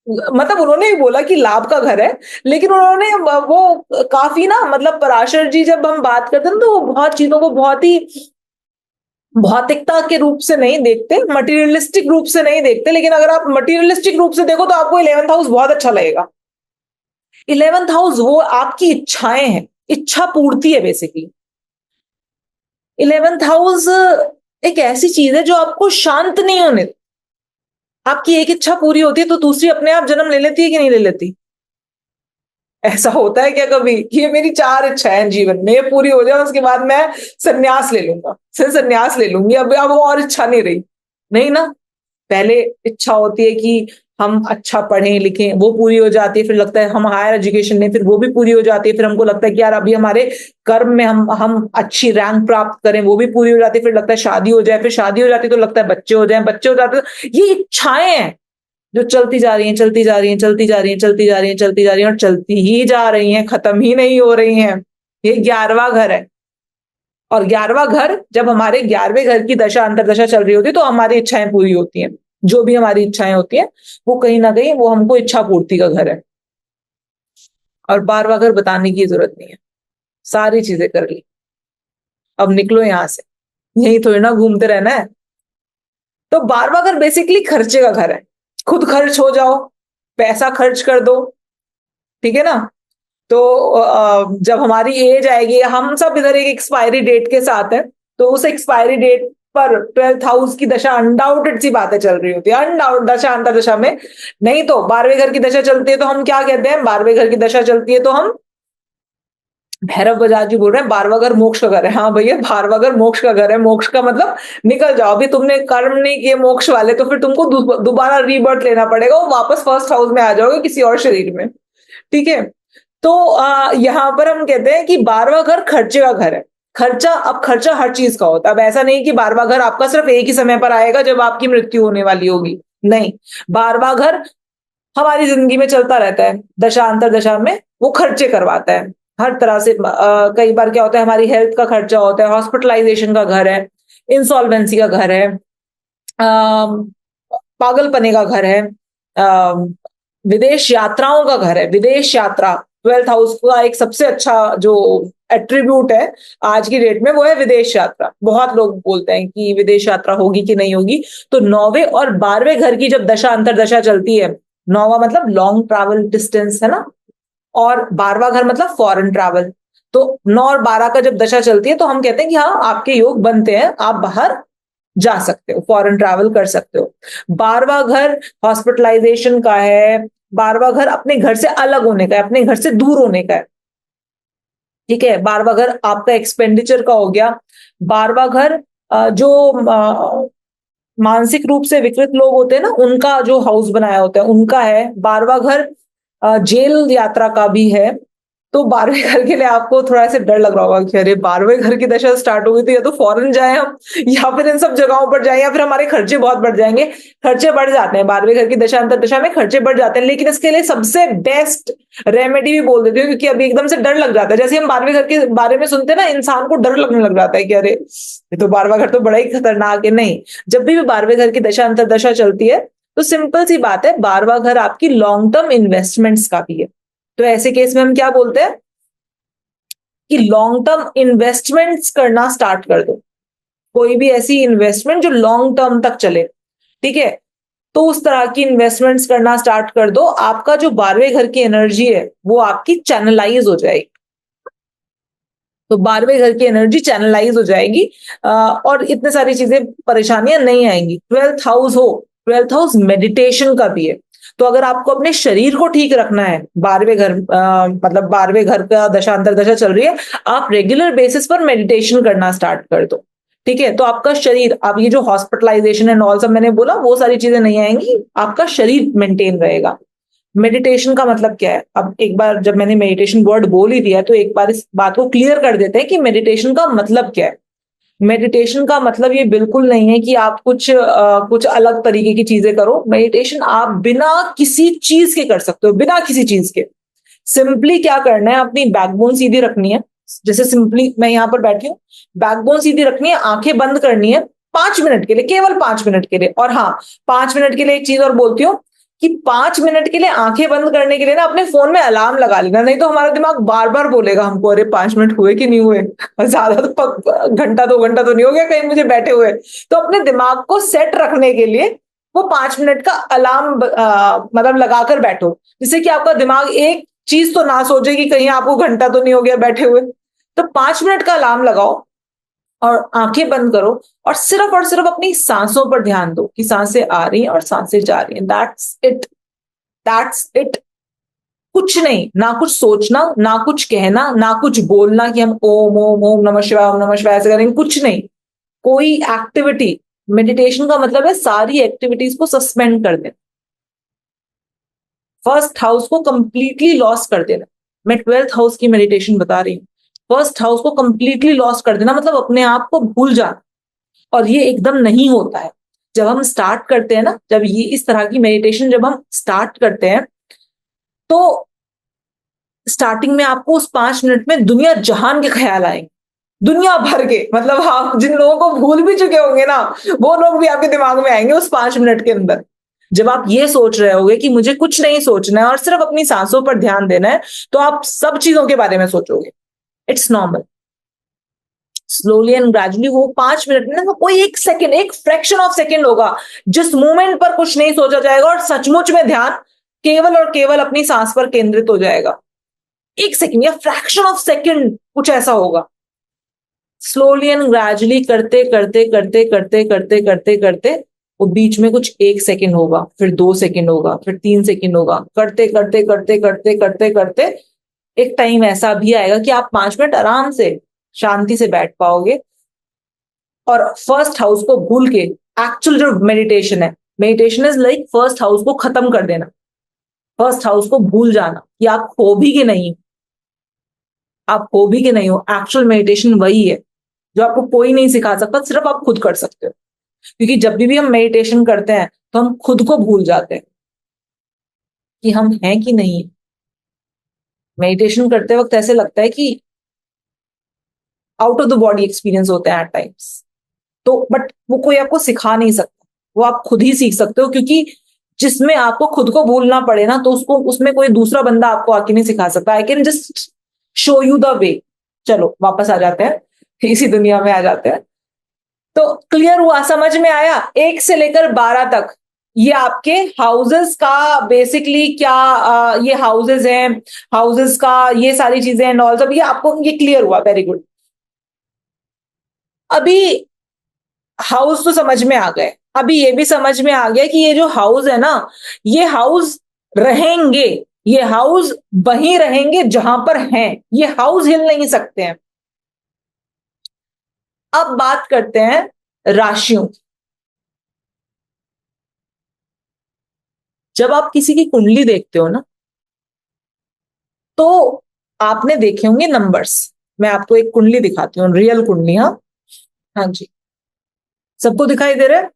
मतलब उन्होंने ही बोला कि लाभ का घर है, लेकिन उन्होंने वो काफी ना, मतलब पराशर जी जब हम बात करते हैं ना तो वो बहुत चीजों को बहुत ही भौतिकता के रूप से नहीं देखते, मटेरियलिस्टिक रूप से नहीं देखते। लेकिन अगर आप मटेरियलिस्टिक रूप से देखो तो आपको 11th हाउस बहुत अच्छा लगेगा। 11th हाउस वो आपकी इच्छाएं हैं, इच्छा पूर्ति है बेसिकली। 11th हाउस एक ऐसी चीज है जो आपको शांत नहीं होने, आपकी एक इच्छा पूरी होती है तो दूसरी अपने आप जन्म ले लेती है कि नहीं ले लेती। ऐसा होता है क्या कभी कि ये मेरी 4 इच्छाएं जीवन में ये पूरी हो जाए उसके बाद मैं संन्यास ले लूंगा, फिर संन्यास ले लूंगी, अब वो और इच्छा नहीं रही। नहीं ना, पहले इच्छा होती है कि हम अच्छा पढ़ें लिखें, वो पूरी हो जाती है, फिर लगता है हम हायर एजुकेशन लें, फिर वो भी पूरी हो जाती है, फिर हमको लगता है कि यार अभी हमारे कर्म में हम अच्छी रैंक प्राप्त करें, वो भी पूरी हो जाती है, फिर लगता है शादी हो जाए, फिर शादी हो जाती है तो लगता है बच्चे हो जाए, बच्चे हो जाते हैं। ये इच्छाएं हैं जो चलती जा रही हैं, चलती जा रही हैं, चलती जा रही हैं, चलती जा रही हैं, चलती जा रही हैं और चलती ही जा रही हैं, खत्म ही नहीं हो रही हैं। ये 11वां घर है। और 11वां घर जब हमारे 11वें घर की दशा अंतरदशा चल रही होती है तो हमारी इच्छाएं पूरी होती हैं, जो भी हमारी इच्छाएं होती हैं वो कहीं ना कहीं वो हमको इच्छा पूर्ति का घर है। और 12वां घर बताने की जरूरत नहीं है, सारी चीजें कर ली, अब निकलो यहां से, यही थोड़ी ना घूमते रहना है। तो 12वां घर बेसिकली खर्चे का घर है, खुद खर्च हो जाओ, पैसा खर्च कर दो, ठीक है ना। तो जब हमारी एज आएगी, हम सब इधर एक एक्सपायरी डेट के साथ है, तो उस एक्सपायरी डेट पर 12th हाउस की दशा अनडाउटेड सी बातें चल रही होती है, अनडाउट दशा अंतरदशा में। नहीं तो 12वें घर की दशा चलती है तो हम क्या कहते हैं, 12वें घर की दशा चलती है तो हम भैरव बजाज जी बोल रहे हैं बारहवां घर मोक्ष का घर है। हाँ भैया, बारहवां घर मोक्ष का घर है। मोक्ष का मतलब निकल जाओ, अभी तुमने कर्म नहीं किए मोक्ष वाले तो फिर तुमको दोबारा रीबर्थ लेना पड़ेगा, वो वापस फर्स्ट हाउस में आ जाओगे किसी और शरीर में। ठीक है, तो यहाँ पर हम कहते हैं कि बारहवां घर खर्चे का घर है। खर्चा, अब खर्चा हर चीज का होता है। अब ऐसा नहीं कि बारहवां घर आपका सिर्फ एक ही समय पर आएगा जब आपकी मृत्यु होने वाली होगी, नहीं। बारहवां घर हमारी जिंदगी में चलता रहता है, दशा अंतर दशा में वो खर्चे करवाता है हर तरह से। कई बार क्या होता है, हमारी हेल्थ का खर्चा होता है, हॉस्पिटलाइजेशन का घर है, इंसॉल्वेंसी का घर है, पागलपने का घर है, विदेश यात्राओं का घर है। विदेश यात्रा, 12th हाउस का एक सबसे अच्छा जो एट्रीब्यूट है आज की डेट में वो है विदेश यात्रा। बहुत लोग बोलते हैं कि विदेश यात्रा होगी कि नहीं होगी। तो 9वें और 12वें घर की जब दशा अंतर दशा चलती है, 9वां मतलब लॉन्ग ट्रैवल डिस्टेंस है ना, और 12वां घर मतलब फॉरेन ट्रैवल। तो 9 और 12 का जब दशा चलती है तो हम कहते हैं कि हाँ आपके योग बनते हैं, आप बाहर जा सकते हो, फॉरेन ट्रैवल कर सकते हो। 12वां घर हॉस्पिटलाइजेशन का है, 12वां घर अपने घर से अलग होने का है, अपने घर से दूर होने का है। ठीक है, 12वां घर आपका एक्सपेंडिचर का हो गया। 12वां घर जो मानसिक रूप से विकृत लोग होते हैं ना, उनका जो हाउस बनाया होता है उनका है। 12वां घर जेल यात्रा का भी है। तो 12वें घर के लिए आपको थोड़ा सा डर लग रहा होगा कि अरे 12वें घर की दशा स्टार्ट हो गई तो या तो फॉरेन जाए हम, या फिर इन सब जगहों पर जाए, या फिर हमारे खर्चे बहुत बढ़ जाएंगे। खर्चे बढ़ जाते हैं 12वें घर की दशा अंतर दशा में, खर्चे बढ़ जाते हैं। लेकिन इसके लिए सबसे बेस्ट रेमेडी भी बोल देती हूँ, क्योंकि अभी एकदम से डर लग जाता है। जैसे हम 12वें घर के बारे में सुनते हैं ना, इंसान को डर लगने लग जाता है कि अरे ये तो 12वां घर तो बड़ा ही खतरनाक है। नहीं, जब भी 12वें घर की दशा अंतर दशा चलती है तो सिंपल सी बात है, 12वां घर आपकी लॉन्ग टर्म इन्वेस्टमेंट्स का भी है। तो ऐसे केस में हम क्या बोलते हैं कि लॉन्ग टर्म इन्वेस्टमेंट्स करना स्टार्ट कर दो। कोई भी ऐसी इन्वेस्टमेंट जो लॉन्ग टर्म तक चले, ठीक है, तो उस तरह की इन्वेस्टमेंट्स करना स्टार्ट कर दो। आपका जो 12वें घर की एनर्जी है वो आपकी चैनलाइज हो जाएगी। तो 12वें घर की एनर्जी चैनलाइज हो जाएगी और इतने सारी चीजें परेशानियां नहीं आएंगी। 12th हाउस हो, 12th हाउस मेडिटेशन का भी है। तो अगर आपको अपने शरीर को ठीक रखना है, 12वें घर मतलब 12वें घर का दशांतर दशा चल रही है, आप रेगुलर बेसिस पर मेडिटेशन करना स्टार्ट कर दो। ठीक है, तो आपका शरीर, अब ये जो हॉस्पिटलाइजेशन एंड ऑल सब मैंने बोला वो सारी चीजें नहीं आएंगी, आपका शरीर मेंटेन रहेगा। मेडिटेशन का मतलब क्या है, अब एक बार जब मैंने मेडिटेशन वर्ड बोल ही दिया तो एक बार इस बात को क्लियर कर देते हैं कि मेडिटेशन का मतलब क्या है। मेडिटेशन का मतलब ये बिल्कुल नहीं है कि आप कुछ अलग तरीके की चीजें करो। मेडिटेशन आप बिना किसी चीज के कर सकते हो, बिना किसी चीज के। सिंपली क्या करना है, अपनी बैकबोन सीधी रखनी है। जैसे सिंपली मैं यहां पर बैठी हूँ, बैकबोन सीधी रखनी है, आंखें बंद करनी है 5 मिनट के लिए, केवल 5 मिनट के लिए। और हाँ, 5 मिनट के लिए एक चीज और बोलती हूँ कि 5 मिनट के लिए आंखें बंद करने के लिए ना अपने फोन में अलार्म लगा लेना, नहीं तो हमारा दिमाग बार बार बोलेगा हमको अरे 5 मिनट हुए कि नहीं हुए। ज्यादा तो घंटा 2 घंटा तो नहीं हो गया कहीं मुझे बैठे हुए। तो अपने दिमाग को सेट रखने के लिए वो 5 मिनट का अलार्म मतलब लगाकर बैठो, जिससे कि आपका दिमाग एक चीज तो ना सोचे कि कहीं आपको घंटा तो नहीं हो गया बैठे हुए। तो 5 मिनट का अलार्म लगाओ और आंखें बंद करो और सिर्फ अपनी सांसों पर ध्यान दो कि सांसें आ रही हैं और सांसें जा रही हैं। That's it, that's it. कुछ नहीं, ना कुछ सोचना, ना कुछ कहना, ना कुछ बोलना कि हम ओम ओम ओम नमः शिवाय ओम नमः शिवाय ऐसे करेंगे, कुछ नहीं। कोई एक्टिविटी, मेडिटेशन का मतलब है सारी एक्टिविटीज को सस्पेंड कर देना, फर्स्ट हाउस को कंप्लीटली लॉस कर देना। मैं 12th हाउस की मेडिटेशन बता रही हूँ। फर्स्ट हाउस को कंप्लीटली लॉस कर देना मतलब अपने आप को भूल जाना, और ये एकदम नहीं होता है। जब हम स्टार्ट करते हैं ना, जब ये इस तरह की मेडिटेशन जब हम स्टार्ट करते हैं तो स्टार्टिंग में आपको उस 5 मिनट में दुनिया जहान के ख्याल आएंगे, दुनिया भर के। मतलब आप जिन लोगों को भूल भी चुके होंगे ना, वो लोग भी आपके दिमाग में आएंगे उस 5 मिनट के अंदर। जब आप ये सोच रहे होगे कि मुझे कुछ नहीं सोचना है और सिर्फ अपनी सांसों पर ध्यान देना है, तो आप सब चीजों के बारे में सोचोगे। It's normal. Slowly and gradually वो 5 मिनट में ना कोई एक सेकंड, एक फ्रैक्शन ऑफ सेकंड होगा जिस मोमेंट पर कुछ नहीं सोचा जाएगा और सचमुच में ध्यान केवल और केवल अपनी सांस पर केंद्रित हो जाएगा। एक सेकंड या फ्रैक्शन ऑफ सेकंड कुछ ऐसा होगा। स्लोली एंड ग्रेजुअली करते करते करते करते करते करते करते वो बीच में कुछ 1 सेकंड होगा, फिर 2 सेकंड होगा, फिर 3 सेकंड होगा, करते करते करते करते करते करते एक टाइम ऐसा भी आएगा कि आप 5 मिनट आराम से शांति से बैठ पाओगे और फर्स्ट हाउस को भूल के, एक्चुअल जो मेडिटेशन है, meditation is like first house को खत्म कर देना, फर्स्ट हाउस को भूल जाना कि आप हो भी कि नहीं, आप हो भी कि नहीं हो। एक्चुअल मेडिटेशन वही है जो आपको कोई नहीं सिखा सकता, सिर्फ आप खुद कर सकते हो। क्योंकि जब भी हम मेडिटेशन करते हैं तो हम खुद को भूल जाते हैं कि हम हैं कि नहीं। मेडिटेशन करते वक्त ऐसे लगता है कि out of the body experience होते हैं एट टाइम्स। तो बट वो कोई आपको सिखा नहीं सकता, वो आप खुद ही सीख सकते हो। क्योंकि जिसमें आपको खुद को भूलना पड़े ना, तो उसको उसमें कोई दूसरा बंदा आपको आके नहीं सिखा सकता। I can just show you the way. चलो वापस आ जाते हैं, इसी दुनिया में आ जाते हैं। तो क्लियर हुआ, समझ में आया? 1 से लेकर 12 तक ये आपके हाउसेस का बेसिकली क्या, ये हाउसेस हैं, हाउसेस का ये सारी चीजें एंड ऑल सब, ये आपको ये क्लियर हुआ? Very good. अभी हाउस तो समझ में आ गए, अभी ये भी समझ में आ गया कि ये जो हाउस है ना, ये हाउस रहेंगे, ये हाउस वहीं रहेंगे जहां पर हैं, ये हाउस हिल नहीं सकते हैं। अब बात करते हैं राशियों की। जब आप किसी की कुंडली देखते हो ना, तो आपने देखे होंगे नंबर्स। मैं आपको एक कुंडली दिखाती हूँ, रियल कुंडली। हाँ हाँ जी, सबको दिखाई दे रहा है?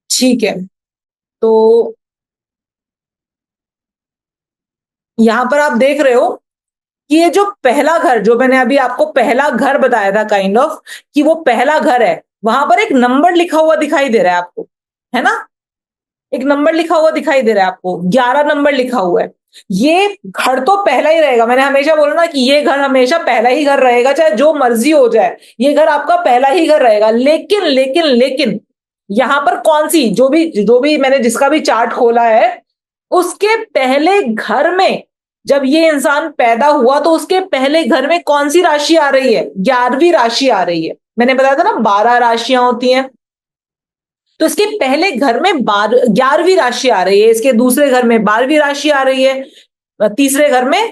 ठीक है। तो यहां पर आप देख रहे हो कि ये जो पहला घर, जो मैंने अभी आपको पहला घर बताया था काइंड ऑफ, कि वो पहला घर है, वहां पर एक नंबर लिखा हुआ दिखाई दे रहा है आपको, है ना? एक नंबर लिखा हुआ दिखाई दे रहा है आपको, 11 नंबर लिखा हुआ है। ये घर तो पहला ही रहेगा, मैंने हमेशा बोला ना कि ये घर हमेशा पहला ही घर रहेगा, चाहे जो मर्जी हो जाए, ये घर आपका पहला ही घर रहेगा। लेकिन लेकिन लेकिन यहां पर कौन सी, जो भी मैंने जिसका भी चार्ट खोला है, उसके पहले घर में, जब ये इंसान पैदा हुआ तो उसके पहले घर में कौन सी राशि आ रही है? 11वीं राशि आ रही है। मैंने बताया था ना 12 राशियां होती हैं, तो इसके पहले घर में 11वीं राशि आ रही है, इसके दूसरे घर में 12वीं राशि आ रही है, तीसरे घर में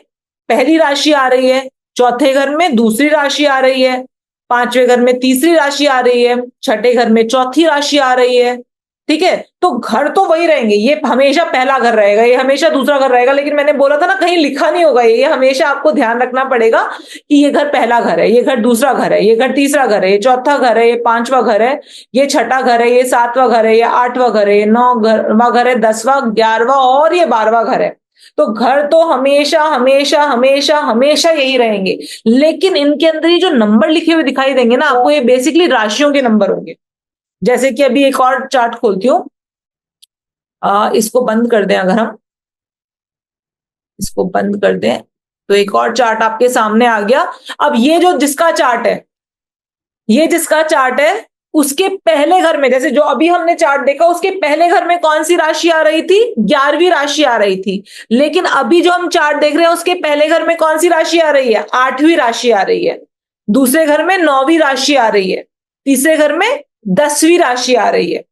पहली राशि आ रही है, चौथे घर में दूसरी राशि आ रही है, पांचवें घर में तीसरी राशि आ रही है, छठे घर में चौथी राशि आ रही है। ठीक है, तो घर तो वही रहेंगे, ये हमेशा पहला घर रहेगा, ये हमेशा दूसरा घर रहेगा। लेकिन मैंने बोला था ना, कहीं लिखा नहीं होगा, ये हमेशा आपको ध्यान रखना पड़ेगा कि ये घर पहला घर है, ये घर दूसरा घर है, ये घर तीसरा घर है, ये चौथा घर है, ये पांचवा घर है, ये छठा घर है, ये सातवां घर है, ये आठवां घर है, ये नौवां घर है, 10वां, 11वां और ये 12वां घर है। तो घर तो हमेशा हमेशा हमेशा हमेशा यही रहेंगे। लेकिन इनके अंदर ये जो नंबर लिखे हुए दिखाई देंगे ना आपको, ये बेसिकली राशियों के नंबर होंगे। जैसे कि अभी एक और चार्ट खोलती हूँ, इसको बंद कर दें, अगर हम इसको बंद कर दें तो एक और चार्ट आपके सामने आ गया। अब ये जो जिसका चार्ट है, ये जिसका चार्ट है, उसके पहले घर में, जैसे जो अभी हमने चार्ट देखा, उसके पहले घर में कौन सी राशि आ रही थी? 11वीं राशि आ रही थी। लेकिन अभी जो हम चार्ट देख रहे हैं, उसके पहले घर में कौन सी राशि आ रही है? 8वीं राशि आ रही है। दूसरे घर में 9वीं राशि आ रही है। तीसरे घर में 10वीं राशि आ रही है।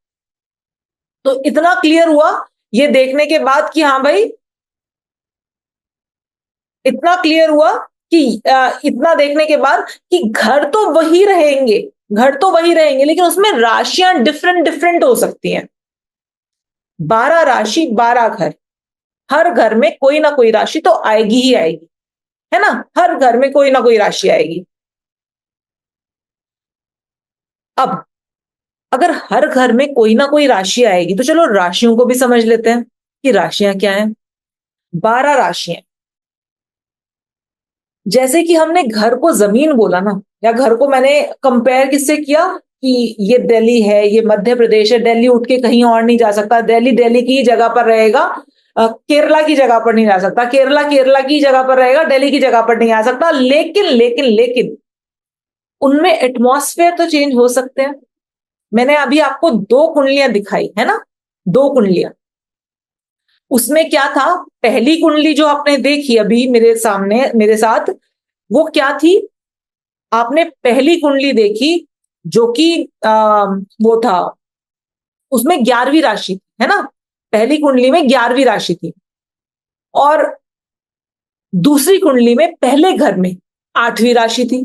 तो इतना क्लियर हुआ ये देखने के बाद कि हाँ भाई, इतना क्लियर हुआ कि इतना देखने के बाद कि घर तो वही रहेंगे, घर तो वही रहेंगे, लेकिन उसमें राशियां डिफरेंट डिफरेंट हो सकती हैं। 12 राशि, 12 घर, हर घर में कोई ना कोई राशि तो आएगी ही आएगी, है ना? हर घर में कोई ना कोई राशि आएगी। अब अगर हर घर में कोई ना कोई राशि आएगी, तो चलो राशियों को भी समझ लेते हैं कि राशियां क्या हैं। 12 राशियां, जैसे कि हमने घर को जमीन बोला ना, या घर को मैंने कंपेयर किससे किया कि ये दिल्ली है, ये मध्य प्रदेश है, दिल्ली उठ के कहीं और नहीं जा सकता, दिल्ली दिल्ली की जगह पर रहेगा, केरला की जगह पर नहीं जा सकता, केरला केरला की जगह पर रहेगा, दिल्ली की जगह पर नहीं आ सकता। लेकिन लेकिन लेकिन उनमें एटमॉस्फेयर तो चेंज हो सकते हैं। मैंने अभी आपको 2 कुंडलियां दिखाई है ना, 2 कुंडलियां। उसमें क्या था? पहली कुंडली जो आपने देखी अभी मेरे सामने मेरे साथ, वो क्या थी? आपने पहली कुंडली देखी जो कि वो था, उसमें 11वीं राशि थी, है ना? पहली कुंडली में 11वीं राशि थी और दूसरी कुंडली में पहले घर में 8वीं राशि थी।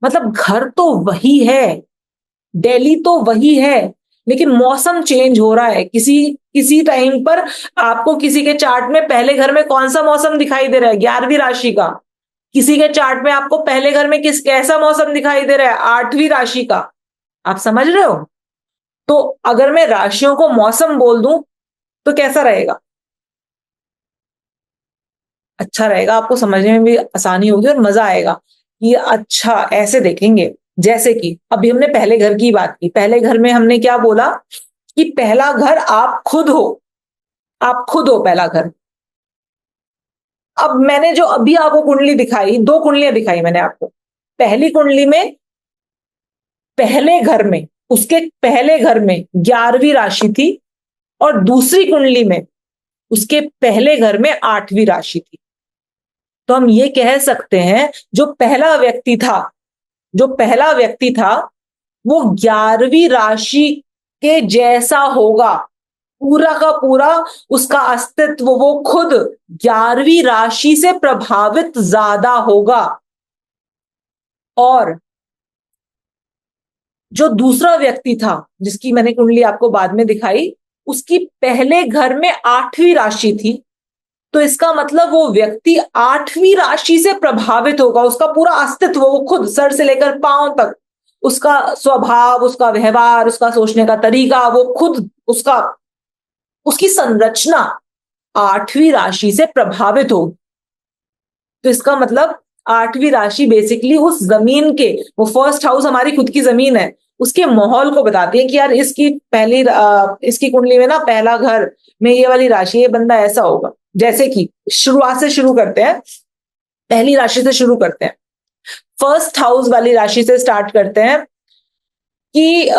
मतलब घर तो वही है, दिल्ली तो वही है, लेकिन मौसम चेंज हो रहा है। किसी किसी टाइम पर आपको किसी के चार्ट में पहले घर में कौन सा मौसम दिखाई दे रहा है, 11वीं राशि का। किसी के चार्ट में आपको पहले घर में कैसा मौसम दिखाई दे रहा है, 8वीं राशि का। आप समझ रहे हो? तो अगर मैं राशियों को मौसम बोल दूं तो कैसा रहेगा? अच्छा रहेगा, आपको समझने में भी आसानी होगी और मजा आएगा कि अच्छा ऐसे देखेंगे। जैसे कि अभी हमने पहले घर की बात की, पहले घर में हमने क्या बोला कि पहला घर आप खुद हो, आप खुद हो पहला घर। अब मैंने जो अभी आपको कुंडली दिखाई, 2 कुंडलियां दिखाई मैंने आपको। पहली कुंडली में पहले घर में, उसके पहले घर में 11वीं राशि थी और दूसरी कुंडली में उसके पहले घर में 8वीं राशि थी। तो हम ये कह सकते हैं जो पहला व्यक्ति था, जो पहला व्यक्ति था वो 11वीं राशि के जैसा होगा, पूरा का पूरा उसका अस्तित्व, वो खुद 11वीं राशि से प्रभावित ज्यादा होगा। और जो दूसरा व्यक्ति था जिसकी मैंने कुंडली आपको बाद में दिखाई, उसकी पहले घर में 8वीं राशि थी। तो इसका मतलब वो व्यक्ति 8वीं राशि से प्रभावित होगा, उसका पूरा अस्तित्व, वो खुद सर से लेकर पांव तक, उसका स्वभाव, उसका व्यवहार, उसका सोचने का तरीका, वो खुद उसका, उसकी संरचना 8वीं राशि से प्रभावित होगी। तो इसका मतलब 8वीं राशि बेसिकली उस जमीन के, वो फर्स्ट हाउस हमारी खुद की जमीन है, उसके माहौल को बताती है कि यार इसकी इसकी कुंडली में ना पहला घर में ये वाली राशि, ये बंदा ऐसा होगा। जैसे कि शुरुआत से शुरू करते हैं, पहली राशि से शुरू करते हैं, फर्स्ट हाउस वाली राशि से स्टार्ट करते हैं कि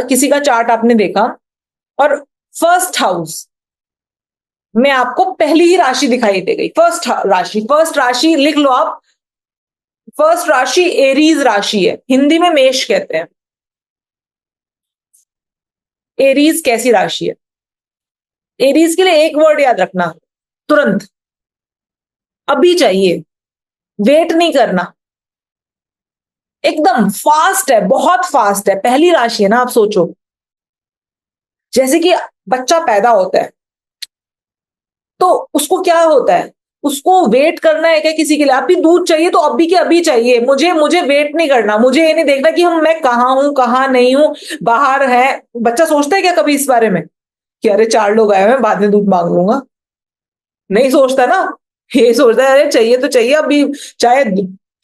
किसी का चार्ट आपने देखा और फर्स्ट हाउस में आपको पहली ही राशि दिखाई दे गई, फर्स्ट राशि लिख लो आप। फर्स्ट राशि एरीज राशि है, हिंदी में मेष कहते हैं। एरीज कैसी राशि है? एरीज के लिए एक वर्ड याद रखना, तुरंत, अभी चाहिए, वेट नहीं करना, एकदम फास्ट है, बहुत फास्ट है। पहली राशि है ना, आप सोचो जैसे कि बच्चा पैदा होता है तो उसको क्या होता है, उसको वेट करना है क्या किसी के लिए? अभी दूध चाहिए तो अभी के अभी चाहिए, मुझे मुझे वेट नहीं करना, मुझे ये नहीं देखना कि मैं कहाँ हूं कहाँ नहीं हूं, बाहर है। बच्चा सोचता है क्या कभी इस बारे में कि अरे 4 लोग आए हैं, बाद में दूध मांग लूंगा? नहीं सोचता ना। ये सोचता है अरे चाहिए तो चाहिए अभी, चाहे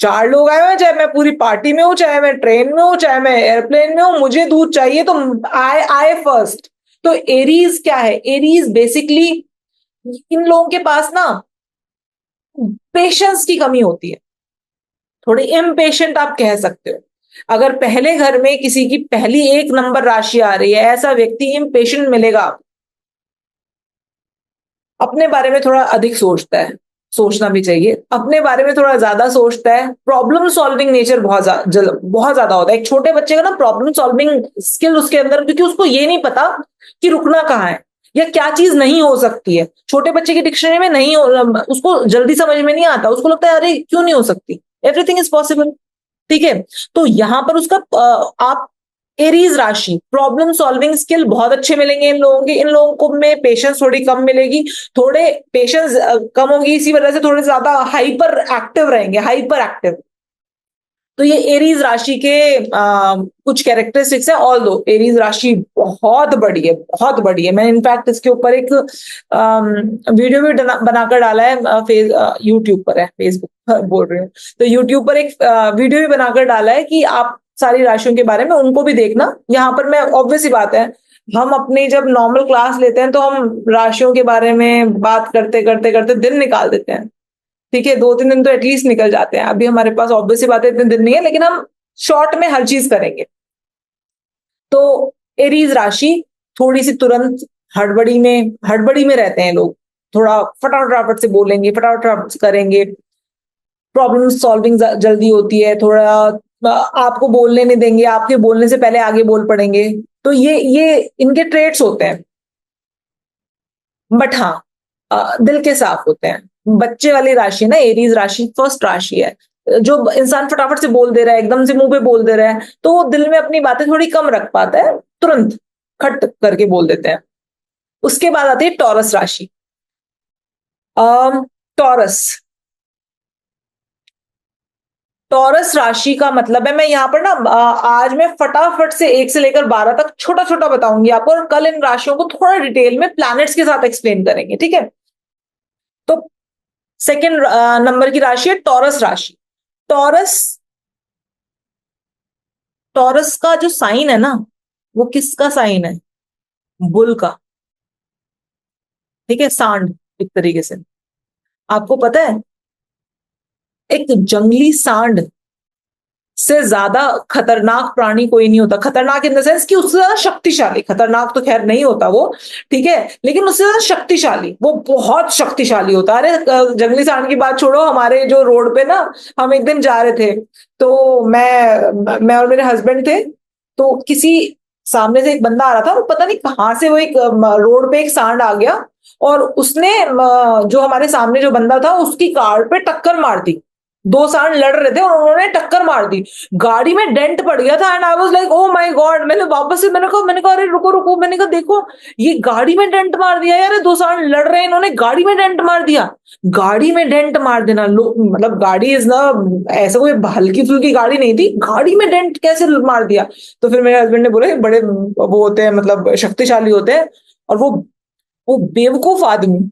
4 लोग आए हैं, चाहे मैं पूरी पार्टी में हूं, चाहे मैं ट्रेन में हूं, चाहे मैं एयरप्लेन में हूं, मुझे दूध चाहिए तो आए आए फर्स्ट। तो एरीज क्या है? एरीज बेसिकली इन लोगों के पास ना पेशेंस की कमी होती है, थोड़े इम्पेशेंट आप कह सकते हो। अगर पहले घर में किसी की पहली 1 नंबर राशि आ रही है, ऐसा व्यक्ति इम्पेशेंट मिलेगा। अपने बारे में थोड़ा अधिक सोचता है, सोचना भी चाहिए, अपने बारे में थोड़ा ज्यादा सोचता है, प्रॉब्लम सॉल्विंग नेचर बहुत ज्यादा होता है। एक छोटे बच्चे का ना प्रॉब्लम सॉल्विंग स्किल उसके अंदर, क्योंकि उसको ये नहीं पता कि रुकना कहाँ है या क्या चीज नहीं हो सकती है। छोटे बच्चे की डिक्शनरी में नहीं हो, उसको जल्दी समझ में नहीं आता, उसको लगता है अरे क्यों नहीं हो सकती, एवरीथिंग इज पॉसिबल। ठीक है, तो यहां पर उसका आप एरीज राशि, प्रॉब्लम सॉल्विंग स्किल बहुत अच्छे मिलेंगे इन लोगों के। इन लोगों को में पेशेंस थोड़ी कम मिलेगी, थोड़े पेशेंस कम होगी, इसी वजह से थोड़े ज्यादा हाइपर एक्टिव रहेंगे, हाइपर एक्टिव। तो ये एरीज राशि के कुछ कैरेक्टरिस्टिक्स है। ऑल दो एरीज राशि बहुत बड़ी है, बहुत बड़ी है। मैंने इनफैक्ट इसके ऊपर एक वीडियो भी बनाकर डाला है, यूट्यूब पर है, फेसबुक बोल रही हूँ, तो यूट्यूब पर एक वीडियो भी बनाकर डाला है कि आप सारी राशियों के बारे में, उनको भी देखना। यहाँ पर मैं ऑब्वियस ही बात है, हम अपनी जब नॉर्मल क्लास लेते हैं तो हम राशियों के बारे में बात करते करते करते दिन निकाल देते हैं। ठीक है, 2-3 दिन तो एटलीस्ट निकल जाते हैं। अभी हमारे पास ऑब्वियस सी बात है इतने दिन नहीं है, लेकिन हम शॉर्ट में हर चीज करेंगे। तो एरीज राशि थोड़ी सी तुरंत हड़बड़ी में रहते हैं लोग, थोड़ा फटाफट से बोलेंगे, फटाफट से करेंगे, प्रॉब्लम सॉल्विंग जल्दी होती है, थोड़ा आपको बोलने नहीं देंगे, आपके बोलने से पहले आगे बोल पड़ेंगे। तो ये इनके ट्रेट्स होते हैं। बट हाँ, दिल के साफ होते हैं। बच्चे वाली राशि है ना, एरीज राशि फर्स्ट राशि है। जो इंसान फटाफट से बोल दे रहा है, एकदम से मुंह पे बोल दे रहा है, तो वो दिल में अपनी बातें थोड़ी कम रख पाता है, तुरंत खट करके बोल देते हैं। उसके बाद आती है टॉरस राशि। टॉरस, टॉरस राशि का मतलब है, मैं यहाँ पर ना आज मैं फटाफट से 1 से लेकर 12 तक छोटा छोटा बताऊंगी आपको, और कल इन राशियों को थोड़ा डिटेल में प्लैनेट्स के साथ एक्सप्लेन करेंगे, ठीक है। तो सेकंड नंबर की राशि है टॉरस राशि। टॉरस, टॉरस का जो साइन है ना, वो किसका साइन है? बुल का, ठीक है, सांड एक तरीके से। आपको पता है, एक जंगली सांड से ज्यादा खतरनाक प्राणी कोई नहीं होता। खतरनाक इन द सेंस कि उससे ज्यादा शक्तिशाली, खतरनाक तो खैर नहीं होता वो, ठीक है, लेकिन उससे ज्यादा शक्तिशाली, वो बहुत शक्तिशाली होता है। अरे जंगली सांड की बात छोड़ो, हमारे जो रोड पे ना, हम एक दिन जा रहे थे, तो मैं और मेरे हस्बैंड थे, तो किसी सामने से एक बंदा आ रहा था, वो पता नहीं कहाँ से वो एक रोड पे एक सांड आ गया, और उसने जो हमारे सामने जो बंदा था उसकी कार पे टक्कर मार दी। दो सांड लड़ रहे थे और उन्होंने टक्कर मार दी। गाड़ी में डेंट पड़ गया था, and I was like oh my God. मैंने वापस से मैंने कहा अरे रुको रुको, मैंने कहा देखो, ये गाड़ी में डेंट मार दिया यार, दो सांड लड़ रहे हैं, इन्होंने गाड़ी में डेंट मार दिया। गाड़ी में डेंट मार देना, लोग मतलब गाड़ी इज ना, ऐसा कोई हल्की फुल्की गाड़ी नहीं थी, गाड़ी में डेंट कैसे मार दिया? तो फिर मेरे हस्बैंड ने बोला ये बड़े वो होते हैं, मतलब शक्तिशाली होते हैं। और वो बेवकूफ आदमी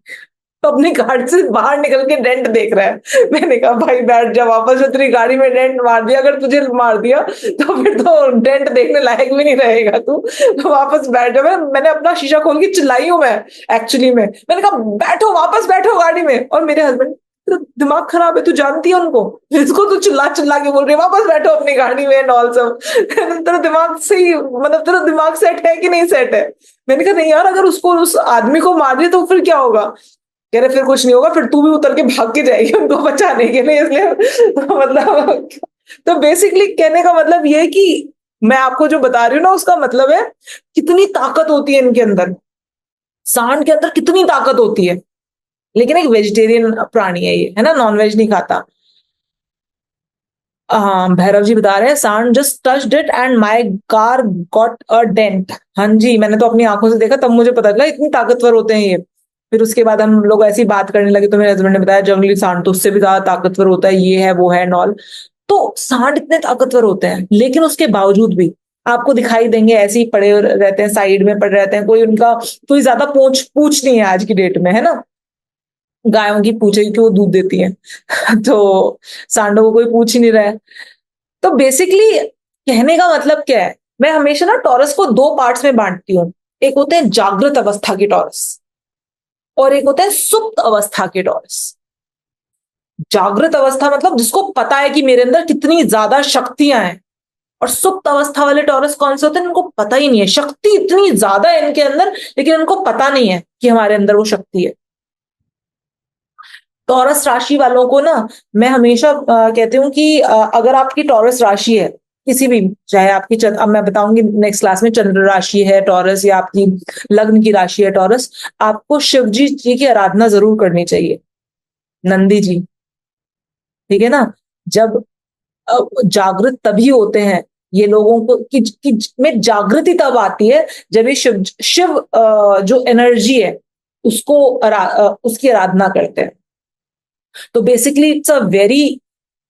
तो अपनी गाड़ी से बाहर निकल के डेंट देख रहा है। मैंने कहा भाई बैठ जा वापस, जो तेरी गाड़ी में डेंट मार दिया, अगर तुझे मार दिया तो फिर तो डेंट देखने लायक भी नहीं रहेगा तू, तो वापस बैठ जा। मैंने अपना शीशा खोल के चिल्लाई हूं मैं, एक्चुअली में मैंने कहा बैठो, वापस बैठो गाड़ी में। और मेरे हस्बैंड, तेरा दिमाग खराब है, तू जानती है उनको, इसको तू चिल्ला चिल्ला के बोल रही है वापस बैठो अपनी गाड़ी में एंड ऑल सब। तेरा दिमाग सही, मतलब तेरा दिमाग सेट है कि नहीं सेट है? मैंने कहा नहीं यार, अगर उसको उस आदमी को मार दिया तो फिर क्या होगा? कह रहे फिर कुछ नहीं होगा, फिर तू भी उतर के भाग के जाएगी उनको बचाने के लिए, इसलिए मतलब। तो बेसिकली कहने का मतलब ये है कि मैं आपको जो बता रही हूँ ना, उसका मतलब है कितनी ताकत होती है इनके अंदर, सांड के अंदर कितनी ताकत होती है। लेकिन एक वेजिटेरियन प्राणी है ये, है ना, नॉन वेज नहीं खाता। हाँ, भैरव जी बता रहे हैं सांड just touched it and my car got a dent. हाँ जी, मैंने तो अपनी आंखों से देखा, तब मुझे पता चला इतनी ताकतवर होते हैं ये। फिर उसके बाद हम लोग ऐसी बात करने लगे, तो मेरे हस्बैंड ने बताया जंगली सांड तो उससे भी ज्यादा ताकतवर होता है, ये है वो है नॉल। तो सांड इतने ताकतवर होते हैं, लेकिन उसके बावजूद भी आपको दिखाई देंगे ऐसे ही पड़े रहते हैं, साइड में पड़े रहते हैं, कोई उनका कोई ज्यादा पूछ पूछ नहीं है आज की डेट में, है ना। गायों की पूछे कि वो दूध देती है तो सांडों को कोई पूछ ही नहीं रहा है। तो बेसिकली कहने का मतलब क्या है, मैं हमेशा ना टॉरस को दो पार्ट्स में बांटती हूँ। एक होते हैं जागृत अवस्था के टॉरस, और एक होता है सुप्त अवस्था के टॉरस। जागृत अवस्था मतलब जिसको पता है कि मेरे अंदर कितनी ज्यादा शक्तियां हैं। और सुप्त अवस्था वाले टॉरस कौन से होते हैं? इनको पता ही नहीं है, शक्ति इतनी ज्यादा है इनके अंदर, लेकिन इनको पता नहीं है कि हमारे अंदर वो शक्ति है। टॉरस राशि वालों को ना मैं हमेशा कहती हूँ कि अगर आपकी टॉरस राशि है किसी भी, चाहे आपकी अब मैं बताऊंगी नेक्स्ट क्लास में, चंद्र राशि है टॉरस या आपकी लग्न की राशि है टॉरस, आपको शिव जी की आराधना जरूर करनी चाहिए, नंदी जी, ठीक है ना। जब जागृत तभी होते हैं ये लोगों को कि में जागृति तब आती है जब ये शिव शिव जो एनर्जी है उसको उसकी आराधना करते हैं। तो basically it's a very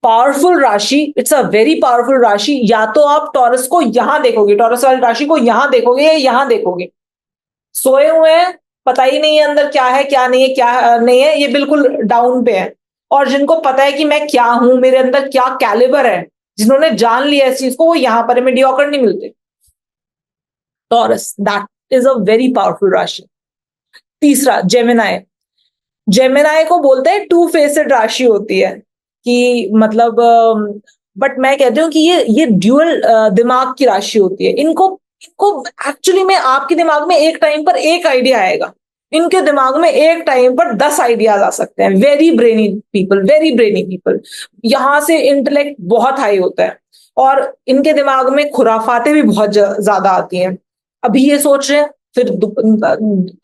powerful राशि, इट्स अ वेरी पावरफुल राशि। या तो आप टॉरस को यहां देखोगे, टॉरस वाली राशि को यहां देखोगे या यहां देखोगे, सोए हुए हैं, पता ही नहीं है अंदर क्या है क्या नहीं है, क्या नहीं है, ये बिल्कुल डाउन पे है। और जिनको पता है कि मैं क्या हूं, मेरे अंदर क्या कैलिबर है, जिन्होंने जान लिया इस चीज को, वो यहां पर मीडियोकर नहीं मिलते। Taurus, that is a very powerful राशि। तीसरा जेमिनाई। जेमिनाई को बोलते हैं टू फेसेड राशि होती है, कि मतलब बट मैं कहती हूँ कि ये ड्यूअल दिमाग की राशि होती है। इनको इनको एक्चुअली में आपके दिमाग में एक टाइम पर एक आइडिया आएगा, इनके दिमाग में एक टाइम पर 10 आइडियाज आ सकते हैं। Very brainy people, very brainy people, यहां से इंटेलेक्ट बहुत हाई होता है, और इनके दिमाग में खुराफाते भी बहुत ज्यादा आती हैं। अभी ये सोच रहे हैं फिर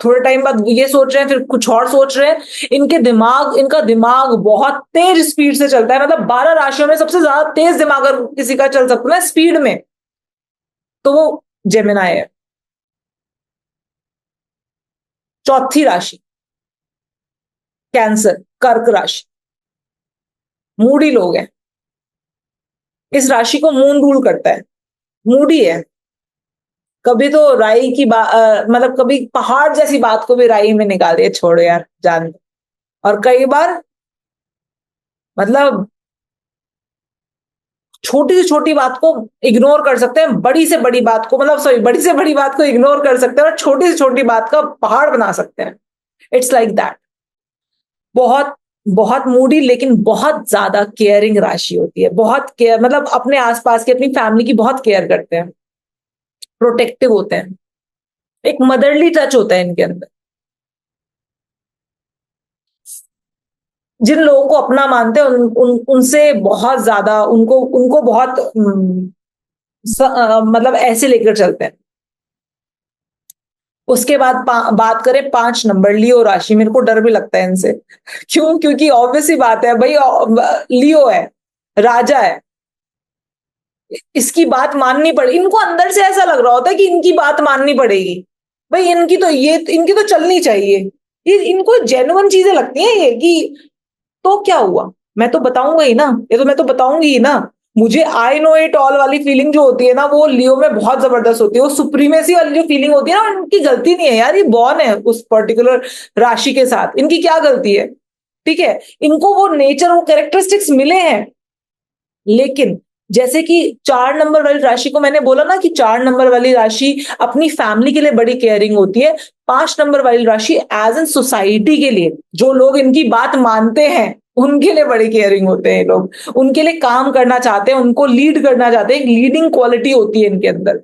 थोड़े टाइम बाद ये सोच रहे हैं, फिर कुछ और सोच रहे हैं। इनका दिमाग बहुत तेज स्पीड से चलता है। मतलब 12 राशियों में सबसे ज्यादा तेज दिमाग अगर किसी का चल सकता है स्पीड में, तो वो जेमिनाई है। चौथी राशि कैंसर, कर्क राशि। मूडी लोग हैं। इस राशि को मून रूल करता है। मूडी है। कभी तो राई की बात, मतलब कभी पहाड़ जैसी बात को भी राई में निकाल दिया, छोड़ो यार जान दो। और कई बार मतलब छोटी से छोटी बात को इग्नोर कर सकते हैं, बड़ी से बड़ी बात को, मतलब सॉरी, बड़ी से बड़ी बात को इग्नोर कर सकते हैं और छोटी से छोटी बात का पहाड़ बना सकते हैं। It's like that. बहुत बहुत मूडी, लेकिन बहुत ज्यादा केयरिंग राशि होती है। बहुत केयर, मतलब अपने आसपास की, अपनी फैमिली की बहुत केयर करते हैं, प्रोटेक्टिव होते हैं। एक मदरली टच होता है इनके अंदर। जिन लोगों को अपना मानते हैं उनसे बहुत ज्यादा उनको उनको बहुत मतलब ऐसे लेकर चलते हैं। उसके बाद बात करें 5 नंबर, लियो राशि। मेरे को डर भी लगता है इनसे। क्यों? क्योंकि ऑब्वियस ही बात है भाई, लियो है, राजा है। इसकी बात माननी पड़े, इनको अंदर से ऐसा लग रहा होता है कि इनकी बात माननी पड़ेगी। भाई इनकी तो चलनी चाहिए। ये इनको जेन्युइन चीजें लगती हैं ये, कि तो क्या हुआ, मैं तो बताऊंगा ही ना, ये तो मैं तो बताऊंगी ही ना। मुझे आई नो इट ऑल वाली फीलिंग जो होती है ना, वो लियो में बहुत जबरदस्त होती है। वो सुप्रीमेसी वाली जो फीलिंग होती है ना, इनकी गलती नहीं है यार, ये बॉर्न है उस पर्टिकुलर राशि के साथ, इनकी क्या गलती है? ठीक है, इनको वो नेचर, वो कैरेक्टरिस्टिक्स मिले हैं। लेकिन जैसे कि 4 नंबर वाली राशि को मैंने बोला ना, कि 4 नंबर वाली राशि अपनी फैमिली के लिए बड़ी केयरिंग होती है। 5 नंबर वाली राशि एज एन सोसाइटी के लिए, जो लोग इनकी बात मानते हैं उनके लिए बड़े केयरिंग होते हैं ये लोग। उनके लिए काम करना चाहते हैं, उनको लीड करना चाहते हैं। एक लीडिंग क्वालिटी होती है इनके अंदर।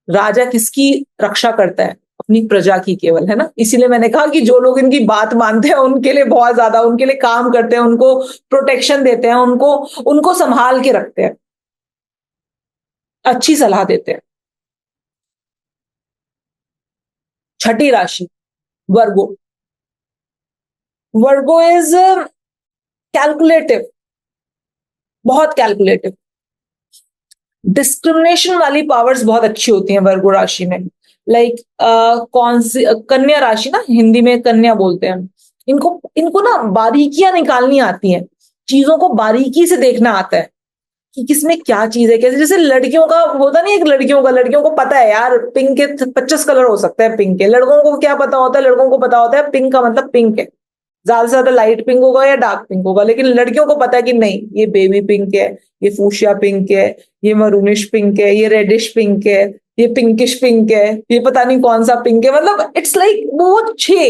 राजा किसकी रक्षा करता है? अपनी प्रजा की केवल, है ना। इसीलिए मैंने कहा कि जो लोग इनकी बात मानते हैं उनके लिए बहुत ज्यादा, उनके लिए काम करते हैं, उनको प्रोटेक्शन देते हैं, उनको उनको संभाल के रखते हैं, अच्छी सलाह देते हैं। छठी राशि वर्गो। वर्गो इज कैलकुलेटिव, बहुत कैलकुलेटिव। डिस्क्रिमिनेशन वाली पावर्स बहुत अच्छी होती हैं वर्गो राशि में। लाइक कौन सी कन्या राशि ना, हिंदी में कन्या बोलते हैं। इनको इनको ना बारीकियां निकालनी आती हैं, चीजों को बारीकी से देखना आता है कि किसमें क्या चीज है, कैसे। जैसे लड़कियों का होता नहीं, एक लड़कियों को पता है यार, पिंक के 25 कलर हो सकते हैं पिंक के। लड़कों को क्या पता होता है? लड़कों को पता होता है पिंक का मतलब पिंक है, ज्यादा से ज्यादा लाइट पिंक होगा या डार्क पिंक होगा। लेकिन लड़कियों को पता है कि नहीं, ये बेबी पिंक है, ये फूशिया पिंक है, ये मरूनिश पिंक है, ये रेडिश पिंक है, ये पिंकिश पिंक है, ये पता नहीं कौन सा पिंक है। मतलब इट्स लाइक वो छह,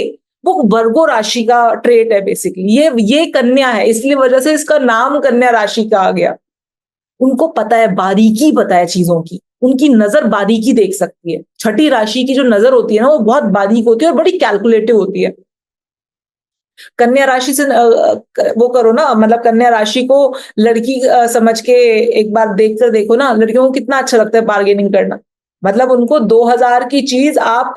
वो वर्गो राशि का ट्रेट है बेसिकली। ये कन्या है, इसलिए वजह से इसका नाम कन्या राशि कहा गया। उनको पता है, बारीकी पता है चीजों की, उनकी नजर बारीकी देख सकती है। छठी राशि की जो नजर होती है ना, वो बहुत बारीक होती है और बड़ी कैलकुलेटिव होती है। कन्या राशि से वो करो ना, मतलब कन्या राशि को लड़की समझ के एक बार देख कर देखो ना, लड़कियों को कितना अच्छा लगता है बार्गेनिंग करना। मतलब उनको 2,000 की चीज आप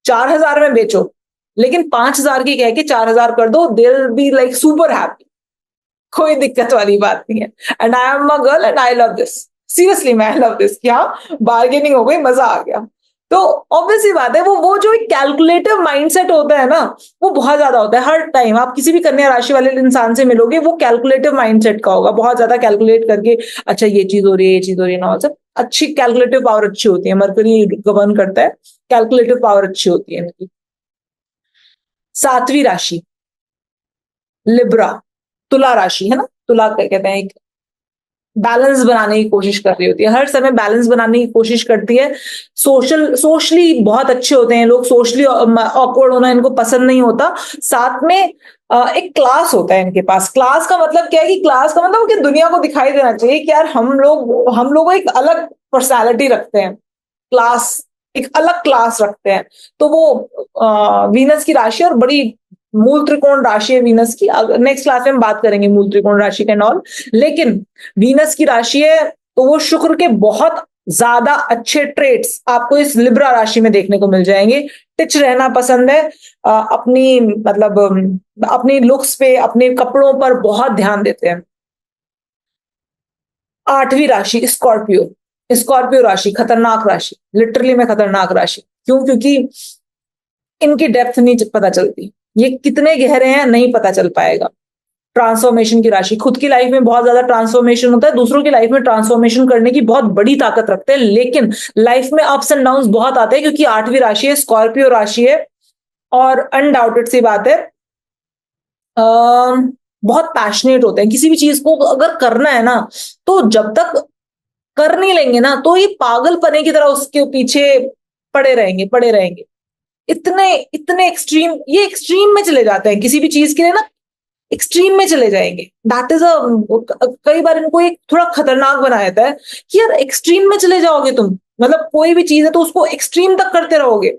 4,000 में बेचो, लेकिन 5,000 की कह के 4,000 कर दो, they will be like super happy. कोई दिक्कत वाली बात नहीं है। And I am a girl and I love this. Seriously मैं लव दिस, क्या बार्गेनिंग हो गई, मजा आ गया। तो ऑब्वियस ही बात है, वो जो एक कैलकुलेटिव माइंडसेट होता है ना, वो बहुत ज्यादा होता है। हर टाइम आप किसी भी कन्या राशि वाले इंसान से मिलोगे, वो कैलकुलेटिव माइंडसेट का होगा, बहुत ज्यादा कैलकुलेट करके, अच्छा ये चीज हो रही है, ये चीज हो रही है ना, सब अच्छी कैलकुलेटिव पावर अच्छी होती है। मरकरी गवर्न करता है, कैलकुलेटिव पावर अच्छी होती है इनकी। सातवीं राशि लिब्रा, तुला राशि है ना। तुला कहते हैं, बैलेंस बनाने की कोशिश कर रही होती है, हर समय बैलेंस बनाने की कोशिश करती है। सोशली बहुत अच्छे होते हैं लोग, सोशली ऑकवर्ड होना इनको पसंद नहीं होता। साथ में एक क्लास होता है इनके पास। क्लास का मतलब क्या है? कि क्लास का मतलब कि दुनिया को दिखाई देना चाहिए कि यार हम लोग एक अलग पर्सनालिटी रखते हैं। क्लास, एक अलग क्लास रखते हैं। तो वो वीनस की राशि, और बड़ी मूल त्रिकोण राशि है वीनस की। नेक्स्ट क्लास में हम बात करेंगे मूल त्रिकोण राशि के नॉल। लेकिन वीनस की राशि है, तो वो शुक्र के बहुत ज्यादा अच्छे ट्रेट्स आपको इस लिब्रा राशि में देखने को मिल जाएंगे। टिच रहना पसंद है, अपनी मतलब अपनी लुक्स पे, अपने कपड़ों पर बहुत ध्यान देते हैं। आठवीं राशि स्कॉर्पियो। स्कॉर्पियो राशि खतरनाक राशि, लिटरली में खतरनाक राशि। क्यों? क्योंकि इनकी डेप्थ नहीं पता चलती, ये कितने गहरे हैं नहीं पता चल पाएगा। ट्रांसफॉर्मेशन की राशि, खुद की लाइफ में बहुत ज्यादा ट्रांसफॉर्मेशन होता है, दूसरों की लाइफ में ट्रांसफॉर्मेशन करने की बहुत बड़ी ताकत रखते हैं, लेकिन लाइफ में अप्स एंड डाउन्स बहुत आते हैं क्योंकि आठवीं राशि है, स्कॉर्पियो राशि है। और अनडाउटेड सी बात है, बहुत पैशनेट होते हैं किसी भी चीज को अगर करना है ना, तो जब तक कर नहीं लेंगे ना तो ये पागलपने की तरह उसके पीछे पड़े रहेंगे पड़े रहेंगे। इतने इतने एक्सट्रीम, ये एक्सट्रीम में चले जाते हैं किसी भी चीज के लिए ना, एक्सट्रीम में चले जाएंगे। दैट इज कई बार इनको एक थोड़ा खतरनाक बना देता है कि यार एक्सट्रीम में चले जाओगे तुम, मतलब कोई भी चीज है तो उसको एक्सट्रीम तक करते रहोगे।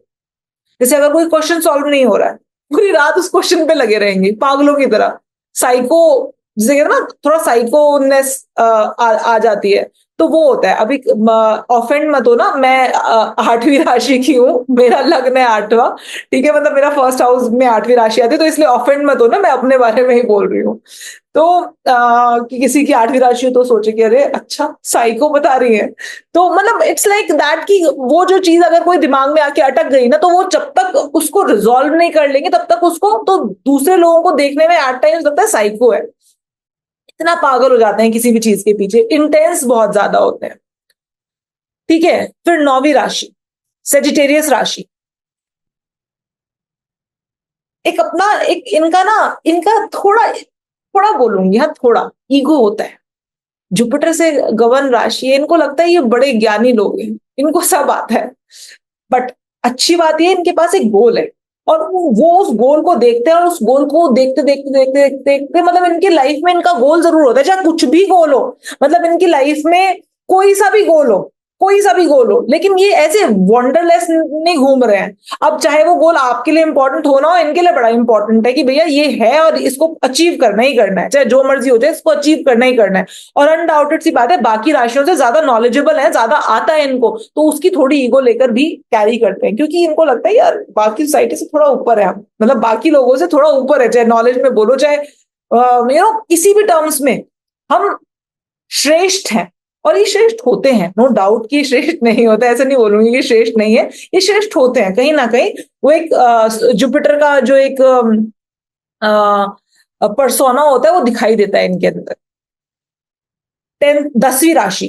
जैसे अगर कोई क्वेश्चन सॉल्व नहीं हो रहा है, पूरी रात उस क्वेश्चन पे लगे रहेंगे पागलों की तरह। साइको, जिसे कहते हैं ना, थोड़ा साइकोनेस आ जाती है, तो वो होता है। अभी ऑफेंड मत हो ना, मैं आठवीं राशि की हूँ, मेरा लग्न है आठवां, ठीक है, मतलब मेरा फर्स्ट हाउस में आठवीं राशि आती है, तो इसलिए ऑफेंड मत हो ना, मैं अपने बारे में ही बोल रही हूँ। तो कि किसी की आठवीं राशि हो तो सोचे कि अरे अच्छा साइको बता रही है। तो मतलब इट्स लाइक दैट कि वो जो चीज अगर कोई दिमाग में आके अटक गई ना, तो वो जब तक उसको रिजॉल्व नहीं कर लेंगे तब तक उसको तो दूसरे लोगों को देखने में एट टाइम्स लगता है साइको है। इतना पागल हो जाते हैं किसी भी चीज के पीछे, इंटेंस बहुत ज्यादा होते हैं। ठीक है, फिर नौवीं राशि सेजिटेरियस राशि। एक अपना एक इनका ना, इनका थोड़ा थोड़ा बोलूंगी, हाँ थोड़ा ईगो होता है। जुपिटर से गवर्न राशि है, इनको लगता है ये बड़े ज्ञानी लोग हैं, इनको सब आता है। बट अच्छी बात ये इनके पास एक गोल है, और वो उस गोल को देखते हैं, और उस गोल को देखते देखते देखते देखते देखते मतलब इनकी लाइफ में इनका गोल जरूर होता है, चाहे कुछ भी गोल हो। मतलब इनकी लाइफ में कोई सा भी गोल हो, कोई सा भी गोल हो, लेकिन ये ऐसे वंडरलेस नहीं घूम रहे हैं। अब चाहे वो गोल आपके लिए इंपॉर्टेंट हो ना हो, इनके लिए बड़ा इंपॉर्टेंट है कि भैया ये है और इसको अचीव करना ही करना है, चाहे जो मर्जी हो जाए, इसको अचीव करना ही करना है। और अनडाउटेड सी बात है, बाकी राशियों से ज्यादा नॉलेजेबल है, ज्यादा आता है इनको, तो उसकी थोड़ी ईगो लेकर भी कैरी करते हैं, क्योंकि इनको लगता है यार बाकी सोसाइटी से थोड़ा ऊपर है हम, मतलब बाकी लोगों से थोड़ा ऊपर है, चाहे नॉलेज में बोलो, चाहे किसी भी टर्म्स में हम श्रेष्ठ हैं। और ये श्रेष्ठ होते हैं, नो डाउट कि श्रेष्ठ नहीं होता, ऐसा नहीं बोलूंगी कि श्रेष्ठ नहीं है, ये श्रेष्ठ होते हैं कहीं ना कहीं। वो एक जुपिटर का जो एक परसोना होता है वो दिखाई देता है इनके अंदर। 10वीं राशि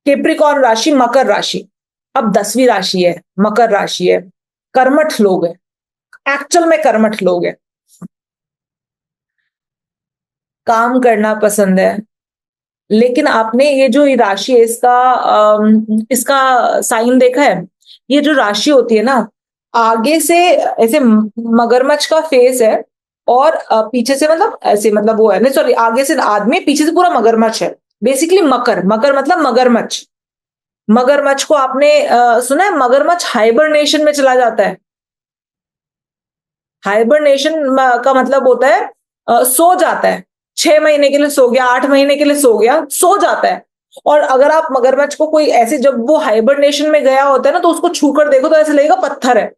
कैप्रिकॉर्न राशि, मकर राशि। अब 10वीं राशि है, मकर राशि है, कर्मठ लोग हैं, एक्चुअल में कर्मठ लोग हैं, काम करना पसंद है। लेकिन आपने ये जो राशि है इसका साइन देखा है? ये जो राशि होती है ना, आगे से ऐसे मगरमच्छ का फेस है, और पीछे से मतलब ऐसे, मतलब वो है ना, सॉरी, आगे से आदमी, पीछे से पूरा मगरमच्छ है। बेसिकली मकर, मकर मतलब मगरमच्छ। मगरमच्छ को आपने सुना है, मगरमच्छ हाइबरनेशन में चला जाता है। हाइबरनेशन का मतलब होता है सो जाता है, 6 महीने के लिए सो गया, 8 महीने के लिए सो गया, सो जाता है। और अगर आप मगरमच्छ को कोई ऐसे, जब वो हाइबरनेशन में गया होता है ना, तो उसको छूकर देखो तो ऐसे लगेगा पत्थर है,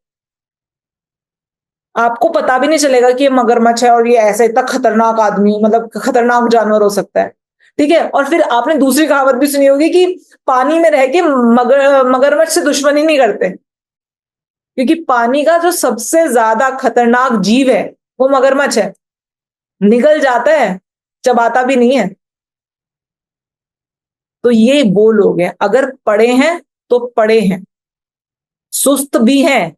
आपको पता भी नहीं चलेगा कि ये मगरमच्छ है, और ये ऐसा इतना खतरनाक आदमी, मतलब खतरनाक जानवर हो सकता है। ठीक है, और फिर आपने दूसरी कहावत भी सुनी होगी कि पानी में रह के मगरमच्छ से दुश्मनी नहीं करते, क्योंकि पानी का जो सबसे ज्यादा खतरनाक जीव है वो मगरमच्छ है। निगल जाता है, चबाता भी नहीं है। तो ये वो लोग हैं, अगर पढ़े हैं तो पढ़े हैं, सुस्त भी हैं,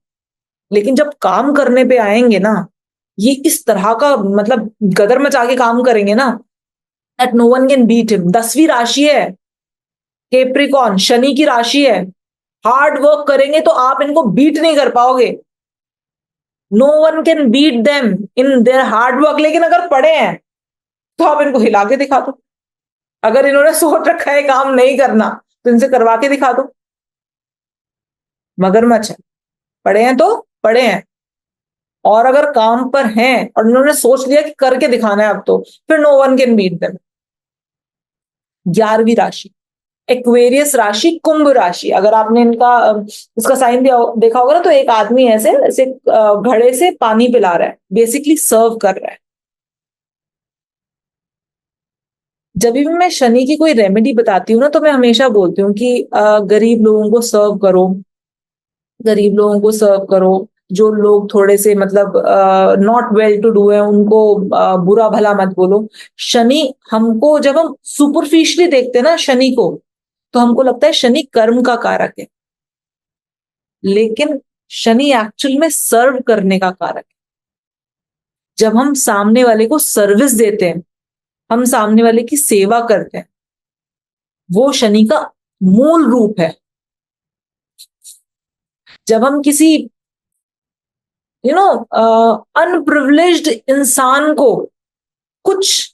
लेकिन जब काम करने पे आएंगे ना, ये इस तरह का मतलब गदर मचा के काम करेंगे ना, that no one can beat him. 10वीं राशि है कैप्रिकॉर्न, शनि की राशि है, हार्ड वर्क करेंगे तो आप इनको बीट नहीं कर पाओगे। No one can beat them in their hard work. लेकिन अगर पढ़े हैं तो आप इनको हिला के दिखा दो, अगर इन्होंने सोच रखा है काम नहीं करना तो इनसे करवा के दिखा दो। मगरमच्छ है, पढ़े हैं तो पढ़े हैं, और अगर काम पर हैं और इन्होंने सोच लिया कि करके दिखाना है अब, तो फिर no one can beat them. 11वीं राशि एक्वेरियस राशि, कुंभ राशि। अगर आपने इसका साइन देखा होगा ना, तो एक आदमी ऐसे ऐसे घड़े से पानी पिला रहा है, बेसिकली सर्व कर रहा है। जब भी मैं शनि की कोई रेमेडी बताती हूँ ना, तो मैं हमेशा बोलती हूँ कि गरीब लोगों को सर्व करो, गरीब लोगों को सर्व करो। जो लोग थोड़े से मतलब नॉट वेल टू डू है, उनको बुरा भला मत बोलो। शनि हमको, जब हम सुपरफिशियली देखते हैं ना शनि को, तो हमको लगता है शनि कर्म का कारक है, लेकिन शनि एक्चुअल में सर्व करने का कारक है। जब हम सामने वाले को सर्विस देते हैं, हम सामने वाले की सेवा करते हैं, वो शनि का मूल रूप है। जब हम किसी अनप्रिविलेज्ड इंसान को कुछ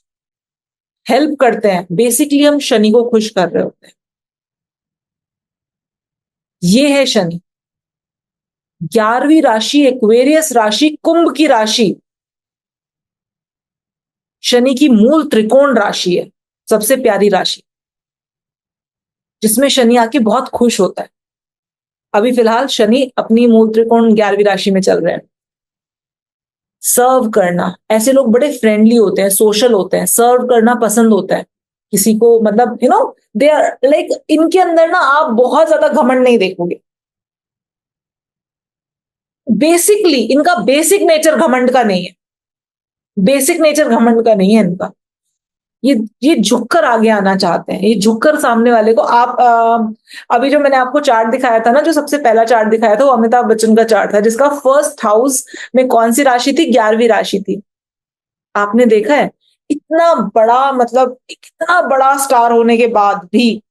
हेल्प करते हैं, बेसिकली हम शनि को खुश कर रहे होते हैं। ये है शनि। 11वीं राशि एक्वेरियस राशि, कुंभ की राशि शनि की मूल त्रिकोण राशि है, सबसे प्यारी राशि, जिसमें शनि आके बहुत खुश होता है। अभी फिलहाल शनि अपनी मूल त्रिकोण 11वीं राशि में चल रहे हैं। सर्व करना, ऐसे लोग बड़े फ्रेंडली होते हैं, सोशल होते हैं, सर्व करना पसंद होता है किसी को, मतलब दे आर लाइक, इनके अंदर ना आप बहुत ज्यादा घमंड नहीं देखोगे। बेसिकली इनका बेसिक नेचर घमंड का नहीं है, बेसिक नेचर घमंड का नहीं है इनका। ये झुककर आगे आना चाहते हैं, ये झुककर सामने वाले को। आप अभी जो मैंने आपको चार्ट दिखाया था ना, जो सबसे पहला चार्ट दिखाया था, वो अमिताभ बच्चन का चार्ट था, जिसका फर्स्ट हाउस में कौन सी राशि थी? 11वीं राशि थी। आपने देखा है इतना बड़ा, मतलब इतना बड़ा स्टार होने के बाद भी,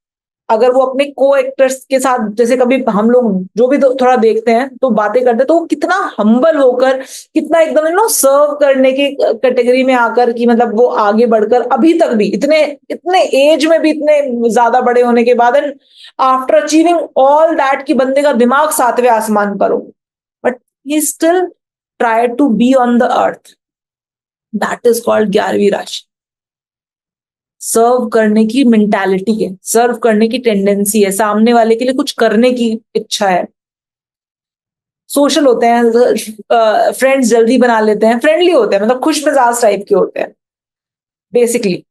अगर वो अपने को एक्टर्स के साथ, जैसे कभी हम लोग जो भी थोड़ा देखते हैं तो बातें करते हैं, तो वो कितना हम्बल होकर, कितना एकदम सर्व करने की कैटेगरी में आकर, कि मतलब वो आगे बढ़कर अभी तक भी इतने इतने एज में भी इतने ज्यादा बड़े होने के बाद, and after achieving all that, कि बंदे का दिमाग 7वें आसमान पर हो, but he still try to be on the earth. That is called 11वीं राशि। सर्व करने की मेंटालिटी है, सर्व करने की टेंडेंसी है, सामने वाले के लिए कुछ करने की इच्छा है। सोशल होते हैं, फ्रेंड्स जल्दी बना लेते हैं, फ्रेंडली होते हैं, मतलब खुश मिजाज टाइप के होते हैं बेसिकली।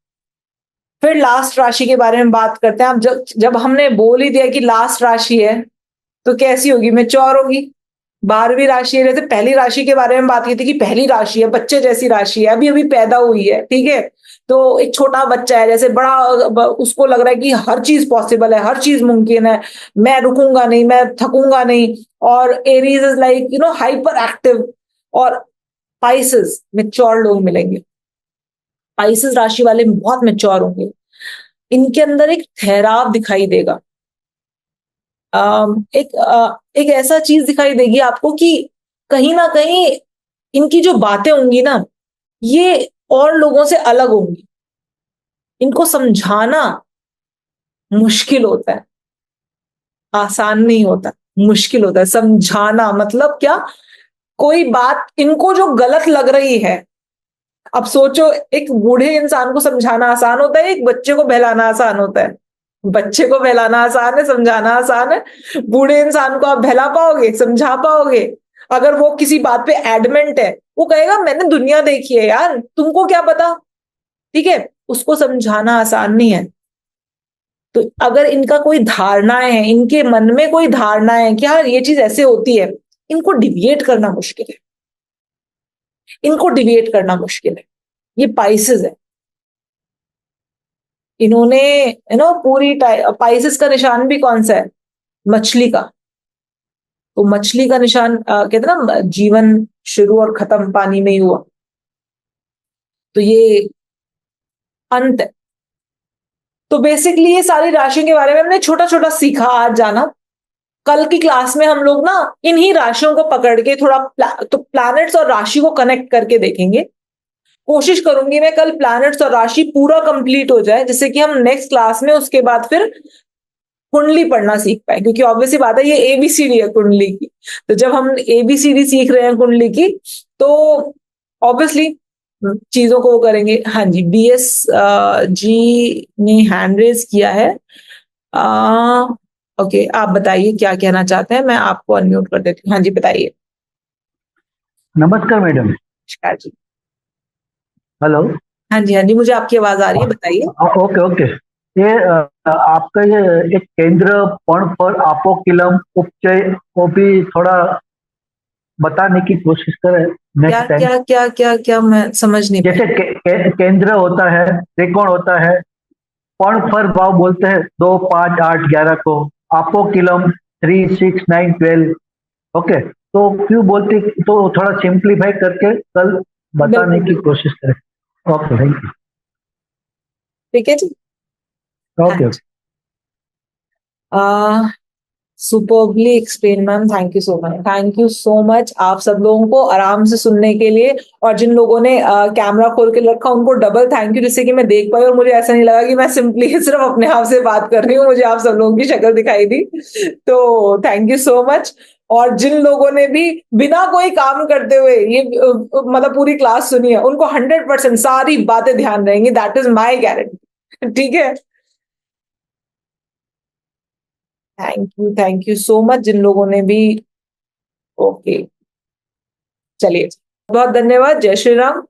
फिर लास्ट राशि के बारे में बात करते हैं। अब जब जब हमने बोल ही दिया कि लास्ट राशि है, तो कैसी होगी? मैच्योर होगी। 12वीं राशि है, जैसे पहली राशि के बारे में बात की थी कि पहली राशि है, बच्चे जैसी राशि है, अभी अभी पैदा हुई है, ठीक है। तो एक छोटा बच्चा है, जैसे बड़ा उसको लग रहा है कि हर चीज पॉसिबल है, हर चीज मुमकिन है, मैं रुकूंगा नहीं, मैं थकूंगा नहीं। और Aries is like hyper active. और पाइसेस मेच्योर लोग मिलेंगे, पाइसेस राशि वाले बहुत मेच्योर होंगे। इनके अंदर एक ठहराव दिखाई देगा। एक ऐसा चीज दिखाई देगी आपको कि कहीं ना कहीं इनकी जो बातें होंगी ना, ये और लोगों से अलग होंगी। इनको समझाना मुश्किल होता है, आसान नहीं होता, मुश्किल होता है समझाना। मतलब क्या? कोई बात इनको जो गलत लग रही है, अब सोचो, एक बूढ़े इंसान को समझाना आसान होता है, एक बच्चे को बहलाना आसान होता है? बच्चे को बहलाना आसान है, समझाना आसान है। बूढ़े इंसान को आप बहला पाओगे, समझा पाओगे? अगर वो किसी बात पे एडमेंट है, वो कहेगा मैंने दुनिया देखी है यार, तुमको क्या पता। ठीक है, उसको समझाना आसान नहीं है। तो अगर इनका कोई धारणाएं है, इनके मन में कोई धारणा है कि यार ये चीज ऐसे होती है, इनको डिविएट करना मुश्किल है, इनको डिविएट करना मुश्किल है। ये पाइसेस है। इन्होंने पूरी पाइसेस का निशान भी कौन सा है? मछली का। तो मछली का निशान कहते हैं ना, जीवन शुरू और खत्म पानी में ही हुआ। तो ये अंत है। तो बेसिकली ये सारी राशियों के बारे में हमने छोटा छोटा सीखा आज जाना। कल की क्लास में हम लोग ना इन्हीं राशियों को पकड़ के थोड़ा तो प्लैनेट्स और राशि को कनेक्ट करके देखेंगे। कोशिश करूंगी मैं कल प्लैनेट्स और राशि पूरा कंप्लीट हो जाए, जिससे कि हम नेक्स्ट क्लास में उसके बाद फिर कुंडली पढ़ना सीख पाए, क्योंकि ऑब्वियसली बात है ये एबीसीडी है कुंडली की। तो जब हम एबीसीडी सीख रहे हैं कुंडली की, तो ऑब्वियसली चीजों को वो करेंगे। हाँ जी, बीएस जी ने हैंड रेज किया है। ओके, आप बताइए क्या कहना चाहते हैं, मैं आपको अनम्यूट कर देती हूँ। हाँ जी, बताइए। नमस्कार मैडम। नमस्कार जी। हेलो। हाँ जी, हाँ जी, मुझे आपकी आवाज आ रही है, बताइए। Okay okay. ये आपका ये एक केंद्र पण पर आपोकिलम उपचय को भी थोड़ा बताने की कोशिश करें क्या नेक्स्ट टाइम। क्या क्या क्या क्या, मैं समझ नहीं पाई। जैसे केंद्र होता है, त्रिकोण होता है, पण पर भाव बोलते हैं 2, 5, 8, 11 को। आपोकिलम 3, 6, 9, 12। ओके, तो क्यों बोलते, तो थोड़ा सिंप्लीफाई करके कल बताने बिल्कुल की बिल्कुल। कोशिश करें। ओके, थैंक ठीक है जी। यू। हाँ ओके। जी। Superbly explain ma'am, thank you so much, thank you so much आप सब लोगों को आराम से सुनने के लिए। और जिन लोगों ने कैमरा खोल के रखा उनको डबल थैंक यू, जिससे कि मैं देख पाई और मुझे ऐसा नहीं लगा कि मैं सिंपली सिर्फ अपने आप से बात कर रही हूँ, मुझे आप सब लोगों की शक्ल दिखाई दी। तो थैंक यू सो मच। और जिन लोगों ने भी बिना कोई काम करते हुए ये मतलब पूरी क्लास सुनी है, उनको 100% सारी बातें ध्यान रहेंगी, दैट इज माई गारंटी। ठीक है। थैंक यू सो मच जिन लोगों ने भी। ओके, चलिए, बहुत धन्यवाद। जय श्री राम।